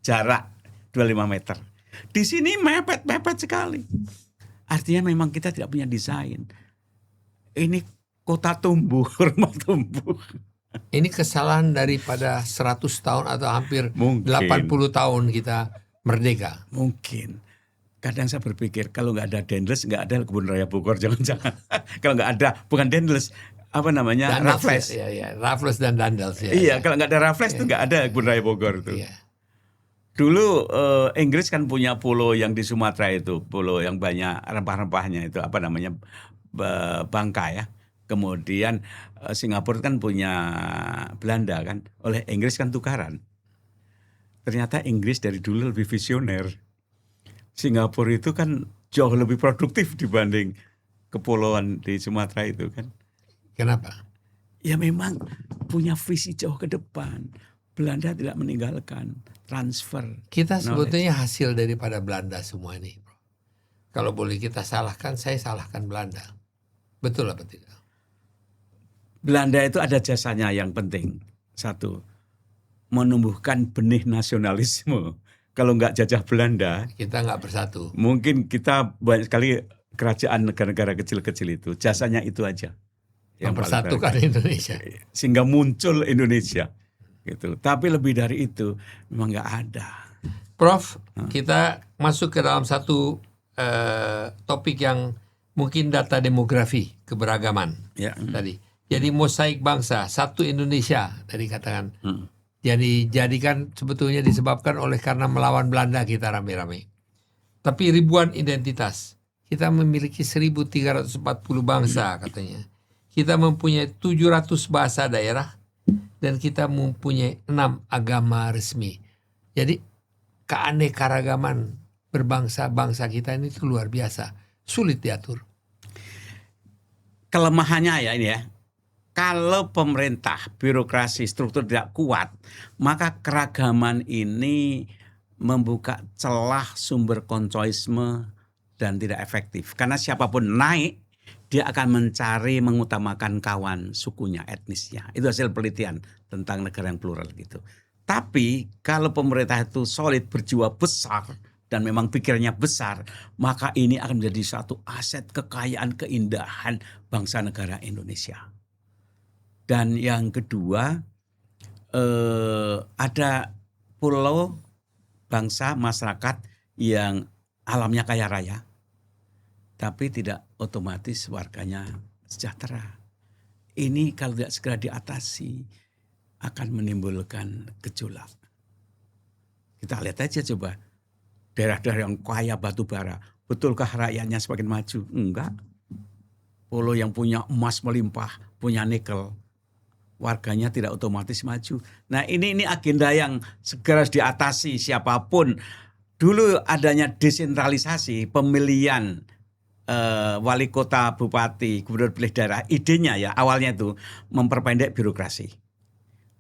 Jarak 25 meter. Di sini mepet sekali. Artinya memang kita tidak punya desain. Ini kota tumbuh, rumah tumbuh. Ini kesalahan daripada 100 tahun atau hampir Mungkin. 80 tahun kita merdeka. Mungkin. Kadang saya berpikir kalau nggak ada Dendles, nggak ada kebun raya Bogor, jangan-jangan. Kalau nggak ada, bukan Dendles, apa namanya, Raffles. Ya, Raffles dan Daendels. Ya, iya, kalau nggak ada Raffles itu nggak ada kebun raya Bogor itu. Iya. Dulu Inggris kan punya pulau yang di Sumatera itu, pulau yang banyak rempah-rempahnya itu, apa namanya, Bangka ya. Kemudian Singapura kan punya Belanda kan, oleh Inggris kan tukaran. Ternyata Inggris dari dulu lebih visioner. Singapura itu kan jauh lebih produktif dibanding kepulauan di Sumatera itu kan. Kenapa? Ya memang punya visi jauh ke depan. Belanda tidak meninggalkan transfer. Kita knowledge. sebetulnya hasil daripada Belanda semua ini, bro. Kalau boleh kita salahkan, saya salahkan Belanda. Betul apa tidak? Belanda itu ada jasanya yang penting. Satu, menumbuhkan benih nasionalisme. Kalau nggak jajah Belanda, Kita nggak bersatu. mungkin kita banyak sekali kerajaan negara-negara kecil-kecil itu. Jasanya itu aja. Yang paling persatukan berharga. Indonesia. Sehingga muncul Indonesia. Gitu. Tapi lebih dari itu memang nggak ada. Prof, kita masuk ke dalam satu topik yang mungkin data demografi, keberagaman Ya. tadi. Jadi mosaik bangsa, satu Indonesia tadi katakan. Jadi jadikan sebetulnya disebabkan oleh karena melawan Belanda kita rame-rame. Tapi ribuan identitas. Kita memiliki 1340 bangsa katanya. Kita mempunyai 700 bahasa daerah. Dan kita mempunyai 6 agama resmi. Jadi keanekaragaman berbangsa-bangsa kita ini luar biasa. Sulit diatur. Kelemahannya ya ini ya. Kalau pemerintah, birokrasi, struktur tidak kuat, maka keragaman ini membuka celah sumber koncoisme dan tidak efektif. Karena siapapun naik, dia akan mencari mengutamakan kawan sukunya, etnisnya. Itu hasil penelitian tentang negara yang plural gitu. Tapi kalau pemerintah itu solid, berjiwa besar, dan memang pikirnya besar, maka ini akan menjadi satu aset kekayaan, keindahan bangsa negara Indonesia. Dan yang kedua, ada pulau, bangsa, masyarakat yang alamnya kaya raya, tapi tidak otomatis warganya sejahtera. Ini kalau tidak segera diatasi akan menimbulkan gejolak. Kita lihat aja coba daerah-daerah yang kaya batu bara, betulkah rakyatnya semakin maju? Enggak. Pulau yang punya emas melimpah, punya nikel, warganya tidak otomatis maju. Nah ini agenda yang segera harus diatasi siapapun. Dulu adanya desentralisasi pemilihan wali kota, bupati, gubernur pilih daerah, idenya ya awalnya itu memperpendek birokrasi.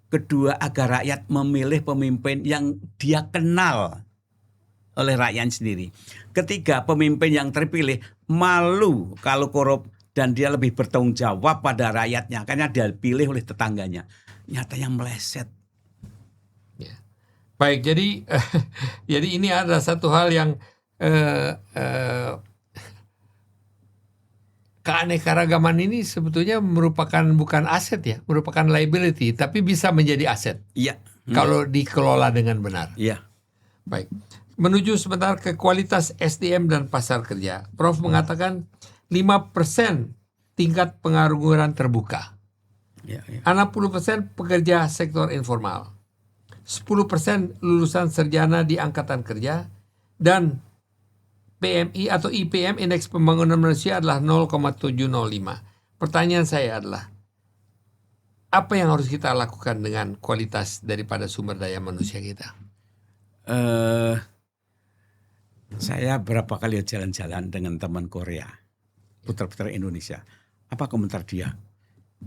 Kedua, agar rakyat memilih pemimpin yang dia kenal oleh rakyat sendiri. Ketiga, pemimpin yang terpilih malu kalau korup dan dia lebih bertanggung jawab pada rakyatnya karena dia dipilih oleh tetangganya. Nyatanya meleset. Ya. Baik, jadi jadi ini ada satu hal yang keanekaragaman ini sebetulnya merupakan bukan aset ya, merupakan liability, tapi bisa menjadi aset. Iya. Kalau dikelola dengan benar. Iya. Baik. Menuju sebentar ke kualitas SDM dan pasar kerja. Prof mengatakan 5% tingkat pengangguran terbuka. Ya, ya. 60% pekerja sektor informal. 10% lulusan sarjana di angkatan kerja, dan PMI atau IPM, Indeks Pembangunan Manusia, adalah 0,705. Pertanyaan saya adalah, apa yang harus kita lakukan dengan kualitas daripada sumber daya manusia kita? Saya berapa kali jalan-jalan dengan teman Korea, putar-putar Indonesia. Apa komentar dia?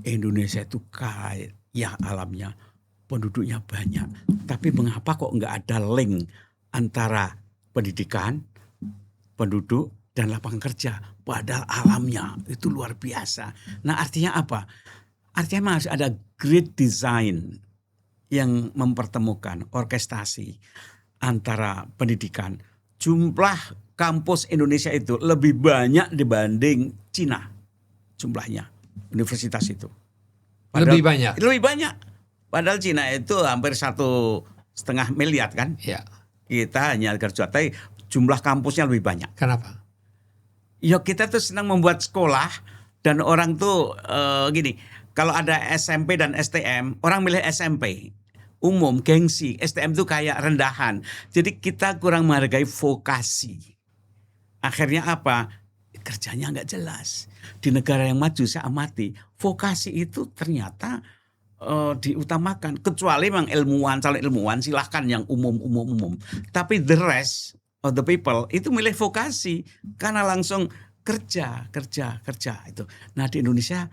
Indonesia itu kaya alamnya, penduduknya banyak. Tapi mengapa kok nggak ada link antara pendidikan, penduduk, dan lapangan kerja? Padahal alamnya itu luar biasa. Nah artinya apa? Artinya harus ada great design yang mempertemukan orkestrasi antara pendidikan. Jumlah kampus Indonesia itu lebih banyak dibanding Cina jumlahnya, universitas itu. Lebih banyak? Lebih banyak. Padahal Cina itu hampir 1,5 miliar kan. Ya. Kita hanya kerja, tapi jumlah kampusnya lebih banyak. Kenapa? Ya kita tuh senang membuat sekolah dan orang tuh gini, kalau ada SMP dan STM, orang milih SMP. Umum, gengsi, STM tuh kayak rendahan. Jadi kita kurang menghargai vokasi. Akhirnya apa? Kerjanya nggak jelas. Di negara yang maju saya amati, vokasi itu ternyata diutamakan. Kecuali memang ilmuwan, calon ilmuwan silahkan yang umum. Tapi the rest of the people itu milih vokasi karena langsung kerja itu. Nah di Indonesia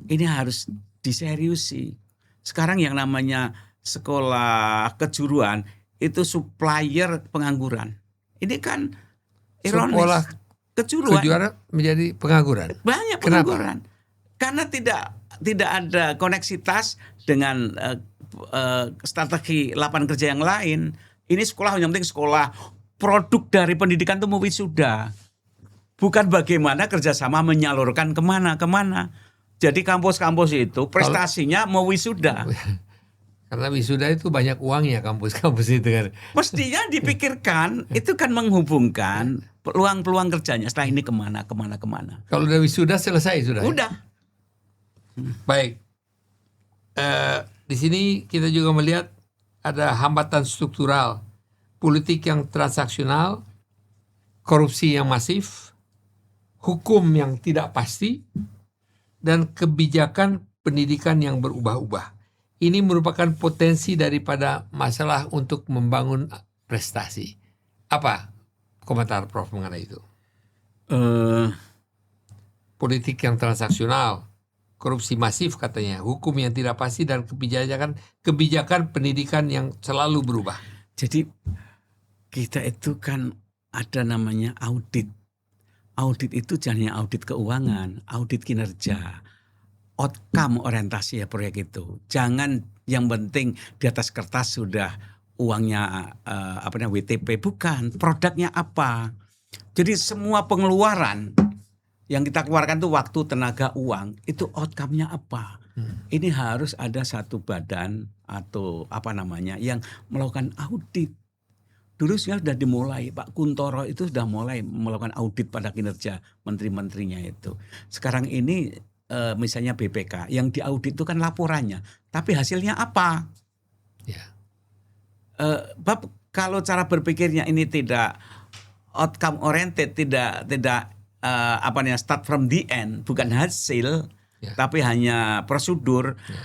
ini harus diseriusi. Sekarang yang namanya sekolah kejuruan itu supplier pengangguran. Ini kan ironis. Sekolah kejuruan menjadi pengangguran. Banyak pengangguran. Karena tidak ada koneksitas dengan strategi lapangan kerja yang lain. Ini sekolah yang penting sekolah, produk dari pendidikan itu wisuda. Bukan bagaimana kerjasama menyalurkan kemana. Jadi kampus-kampus itu prestasinya mau wisuda. Karena wisuda itu banyak uangnya kampus-kampus itu kan. Mestinya dipikirkan itu kan menghubungkan peluang-peluang kerjanya setelah ini kemana. Kalau udah wisuda selesai sudah. Udah. Baik. Di sini kita juga melihat ada hambatan struktural, politik yang transaksional, korupsi yang masif, hukum yang tidak pasti, dan kebijakan pendidikan yang berubah-ubah. Ini merupakan potensi daripada masalah untuk membangun prestasi. Apa komentar Prof mengenai itu? Politik yang transaksional, korupsi masif katanya, hukum yang tidak pasti, dan kebijakan pendidikan yang selalu berubah. Jadi kita itu kan ada namanya audit. Audit itu jangan hanya audit keuangan, audit kinerja. Outcome orientasi ya proyek itu. Jangan yang penting di atas kertas sudah uangnya WTP, bukan, produknya apa. Jadi semua pengeluaran yang kita keluarkan itu waktu, tenaga, uang, itu outcome-nya apa. Ini harus ada satu badan atau yang melakukan audit. Dulu sudah dimulai, Pak Kuntoro itu sudah mulai melakukan audit pada kinerja menteri-menterinya itu. Sekarang ini misalnya BPK yang diaudit itu kan laporannya, tapi hasilnya apa? Ya. Kalau cara berpikirnya ini tidak outcome oriented, tidak start from the end, bukan hasil, Ya. tapi hanya prosedur. Ya.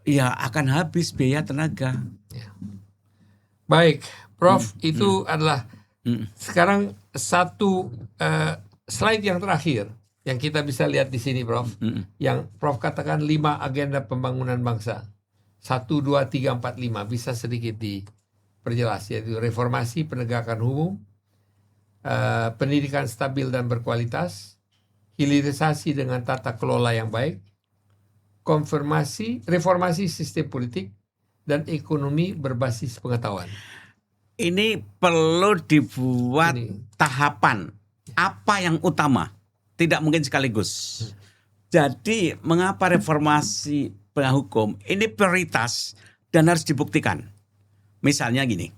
ya akan habis biaya tenaga. Baik, Prof, itu adalah Mm. sekarang satu slide yang terakhir yang kita bisa lihat di sini, Prof. Mm. Yang Prof katakan 5 agenda pembangunan bangsa. 1, 2, 3, 4, 5. Bisa sedikit diperjelas, yaitu reformasi penegakan hukum, pendidikan stabil dan berkualitas, hilirisasi dengan tata kelola yang baik, reformasi sistem politik, dan ekonomi berbasis pengetahuan. Ini perlu dibuat Ini. tahapan. Apa yang utama? Tidak mungkin sekaligus. Jadi mengapa reformasi penegakan hukum ini prioritas dan harus dibuktikan. Misalnya gini,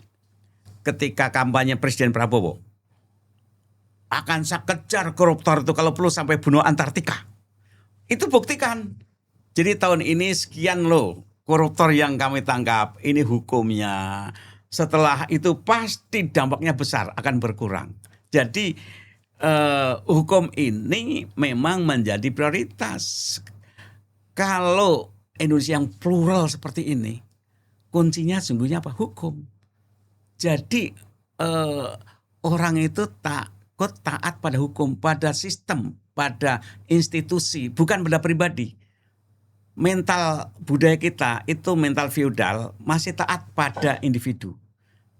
ketika kampanye Presiden Prabowo, akan saya kejar koruptor itu kalau perlu sampai bunuh Antartika. Itu buktikan. Jadi tahun ini sekian loh koruptor yang kami tangkap, ini hukumnya. Setelah itu pasti dampaknya besar, akan berkurang. Jadi hukum ini memang menjadi prioritas. Kalau Indonesia yang plural seperti ini, kuncinya sungguhnya apa? Hukum. Jadi orang itu takut taat pada hukum, pada sistem, pada institusi, bukan pada pribadi. Mental budaya kita itu mental feodal, masih taat pada individu.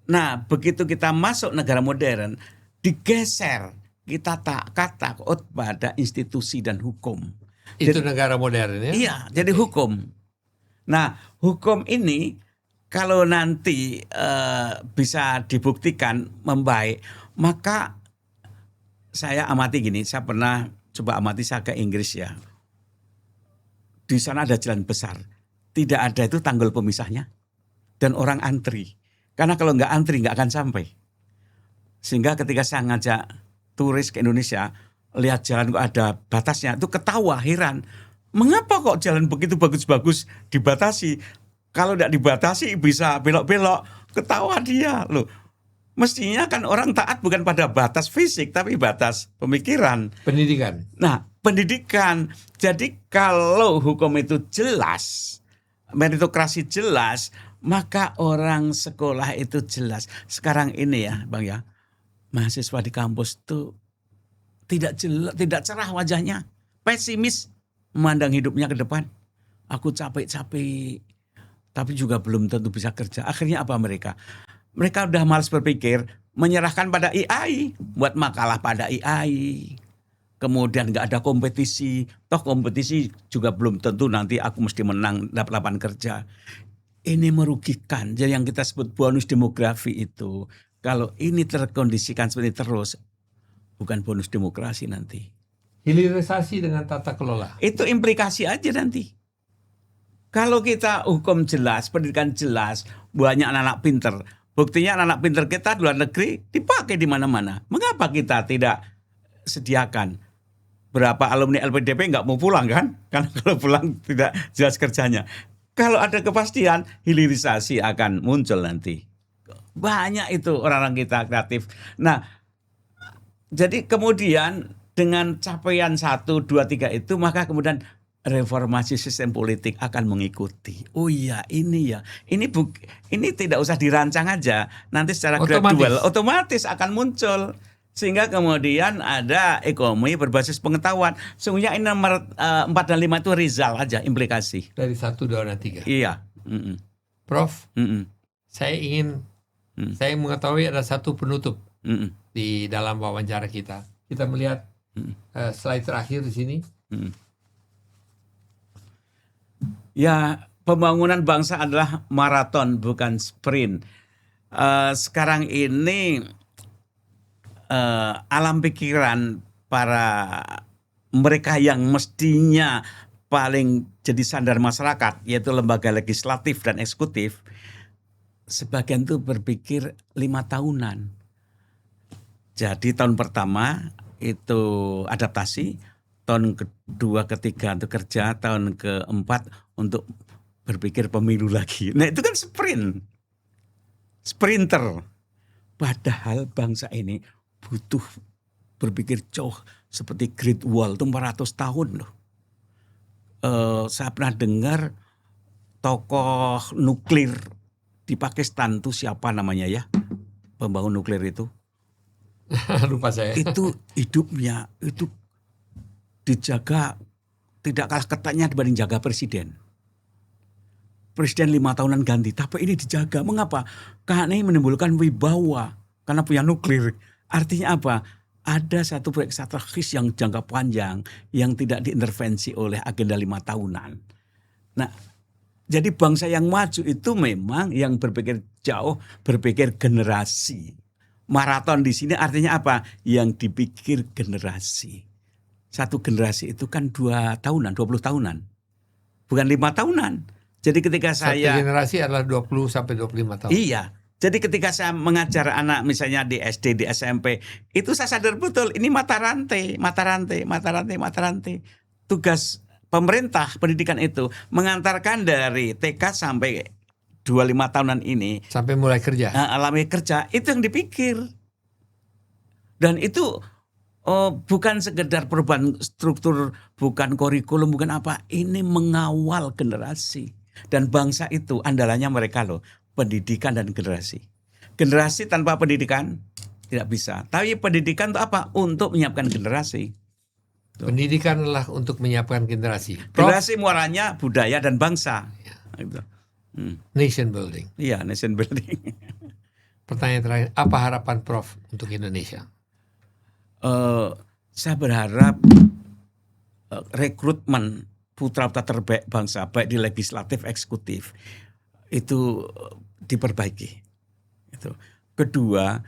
Nah, begitu kita masuk negara modern, digeser, kita takut pada institusi dan hukum. Itu negara modern ya? Iya, jadi hukum. Nah, hukum ini kalau nanti bisa dibuktikan membaik, maka saya amati gini, saya pernah coba amati, saya ke Inggris ya. Di sana ada jalan besar, tidak ada itu tanggul pemisahnya, dan orang antri. Karena kalau nggak antri nggak akan sampai. Sehingga ketika saya ngajak turis ke Indonesia, lihat jalan kok ada batasnya, itu ketawa, heran. Mengapa kok jalan begitu bagus-bagus dibatasi? Kalau tidak dibatasi bisa belok-belok, ketawa dia loh. Mestinya kan orang taat bukan pada batas fisik, tapi batas pemikiran. Pendidikan. Nah, pendidikan. Jadi kalau hukum itu jelas, meritokrasi jelas, maka orang sekolah itu jelas. Sekarang ini ya, Bang ya, mahasiswa di kampus itu tidak jelas, tidak cerah wajahnya, pesimis memandang hidupnya ke depan. Aku capek-capek, tapi juga belum tentu bisa kerja. Akhirnya apa mereka? Mereka udah malas berpikir, menyerahkan pada AI, buat makalah pada AI. Kemudian nggak ada kompetisi, toh kompetisi juga belum tentu nanti aku mesti menang dapat lapangan kerja. Ini merugikan. Jadi yang kita sebut bonus demografi itu, kalau ini terkondisikan seperti terus, bukan bonus demokrasi nanti. Hilirisasi dengan tata kelola. Itu implikasi aja nanti. Kalau kita hukum jelas, pendidikan jelas, banyak anak-anak pinter. Buktinya anak-anak pinter kita di luar negeri dipakai di mana-mana. Mengapa kita tidak sediakan? Berapa alumni LPDP nggak mau pulang kan? Karena kalau pulang tidak jelas kerjanya. Kalau ada kepastian, hilirisasi akan muncul nanti. Banyak itu orang-orang kita kreatif. Nah, jadi kemudian dengan capaian 1, 2, 3 itu, maka kemudian reformasi sistem politik akan mengikuti. Oh iya, ini ya. Ini tidak usah dirancang aja. Nanti secara gradual otomatis akan muncul. Sehingga kemudian ada ekonomi berbasis pengetahuan. Sungguhnya ini nomor 4 dan 5 itu Rizal aja implikasi. Dari 1, 2, dan 3. Iya. Prof, saya ingin saya mengetahui ada satu penutup di dalam wawancara kita. Kita melihat slide terakhir di sini. Ya, pembangunan bangsa adalah maraton bukan sprint. Sekarang ini alam pikiran para mereka yang mestinya paling jadi sandar masyarakat, yaitu lembaga legislatif dan eksekutif, sebagian itu berpikir 5 tahunan. Jadi tahun pertama itu adaptasi, tahun kedua, ketiga untuk kerja, tahun keempat untuk berpikir pemilu lagi. Nah itu kan sprinter. Padahal bangsa ini butuh berpikir jauh, seperti Great Wall itu 400 tahun loh. Saya pernah dengar tokoh nuklir di Pakistan tuh siapa namanya ya? Pembangun nuklir itu. Lupa saya. Itu hidupnya itu dijaga tidak kalah ketatnya dibanding jaga presiden. Presiden 5 tahunan ganti, tapi ini dijaga. Mengapa? Karena ini menimbulkan wibawa karena punya nuklir. Artinya apa? Ada satu proyek strategis yang jangka panjang yang tidak diintervensi oleh agenda 5 tahunan. Nah, jadi bangsa yang maju itu memang yang berpikir jauh, berpikir generasi. Maraton di sini artinya apa? Yang dipikir generasi. Satu generasi itu kan 2 tahunan, 20 tahunan. Bukan 5 tahunan. Jadi ketika Satu saya... generasi adalah 20 sampai 25 tahun. Iya. Jadi ketika saya mengajar anak misalnya di SD, di SMP, itu saya sadar betul ini mata rantai. Tugas pemerintah pendidikan itu mengantarkan dari TK sampai 25 tahunan ini Sampai mulai kerja. alami kerja, itu yang dipikir. Dan itu bukan sekedar perubahan struktur, bukan kurikulum, bukan apa. Ini mengawal generasi. Dan bangsa itu andalannya mereka loh, pendidikan dan generasi. Generasi tanpa pendidikan tidak bisa. Tapi pendidikan itu apa? Untuk menyiapkan generasi. Pendidikan adalah untuk menyiapkan generasi. Prof, Generasi muaranya budaya dan bangsa. Gitu. nation building. Iya, nation building. Pertanyaan terakhir, apa harapan Prof untuk Indonesia? Saya berharap rekrutmen putra-putra terbaik bangsa, baik di legislatif, eksekutif, itu diperbaiki. Itu. Kedua,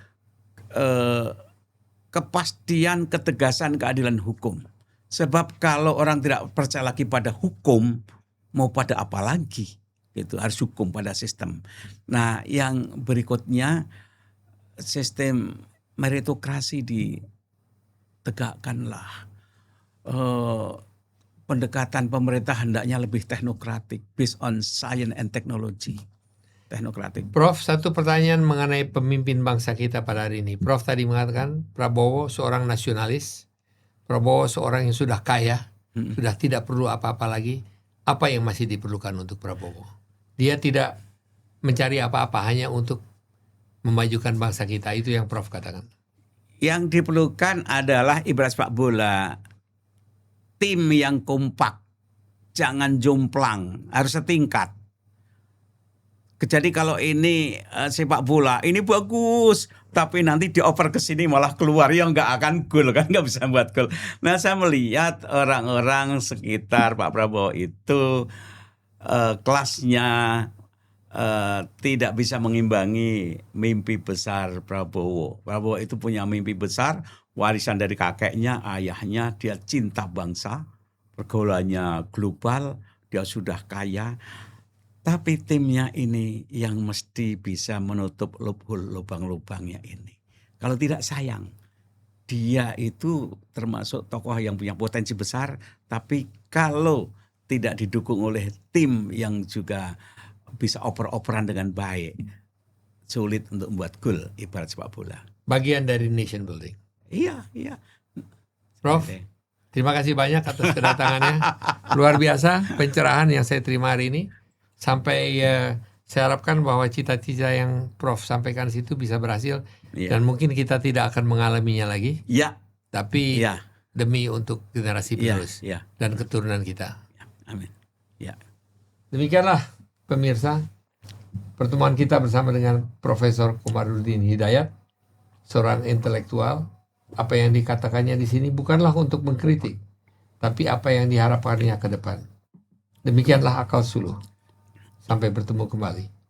kepastian, ketegasan, keadilan hukum. Sebab kalau orang tidak percaya lagi pada hukum, mau pada apa lagi? Itu harus hukum pada sistem. Nah, yang berikutnya, sistem meritokrasi ditegakkanlah. Pendekatan pemerintah hendaknya lebih teknokratik, based on science and technology. Teknokratik. Prof, satu pertanyaan mengenai pemimpin bangsa kita pada hari ini. Prof tadi mengatakan Prabowo seorang nasionalis, Prabowo seorang yang sudah kaya, sudah tidak perlu apa-apa lagi. Apa yang masih diperlukan untuk Prabowo? Dia tidak mencari apa-apa, hanya untuk memajukan bangsa kita. Itu yang Prof katakan. Yang diperlukan adalah ibarat sepak bola, tim yang kompak, jangan jomplang, harus setingkat. Jadi kalau ini sepak bola, ini bagus, tapi nanti dioper ke sini malah keluar, ya nggak akan gol kan, nggak bisa buat gol. Nah, saya melihat orang-orang sekitar Pak Prabowo itu kelasnya tidak bisa mengimbangi mimpi besar Prabowo. Prabowo itu punya mimpi besar, warisan dari kakeknya, ayahnya, dia cinta bangsa, pergaulannya global, dia sudah kaya. Tapi timnya ini yang mesti bisa menutup lubang-lubangnya ini. Kalau tidak sayang, dia itu termasuk tokoh yang punya potensi besar, tapi kalau tidak didukung oleh tim yang juga bisa oper-operan dengan baik, sulit untuk membuat gol ibarat sepak bola. Bagian dari nation building. Iya. Prof, terima kasih banyak atas kedatangannya. Luar biasa pencerahan yang saya terima hari ini. Sampai saya harapkan bahwa cita-cita yang Prof sampaikan situ bisa berhasil. Dan mungkin kita tidak akan mengalaminya lagi. Iya. Tapi demi untuk generasi penerus dan keturunan kita. Amin. Ya. Demikianlah pemirsa, pertemuan kita bersama dengan Profesor Komarudin Hidayat, seorang intelektual. Apa yang dikatakannya di sini bukanlah untuk mengkritik, tapi apa yang diharapkannya ke depan. Demikianlah Akal Suluh. Sampai bertemu kembali.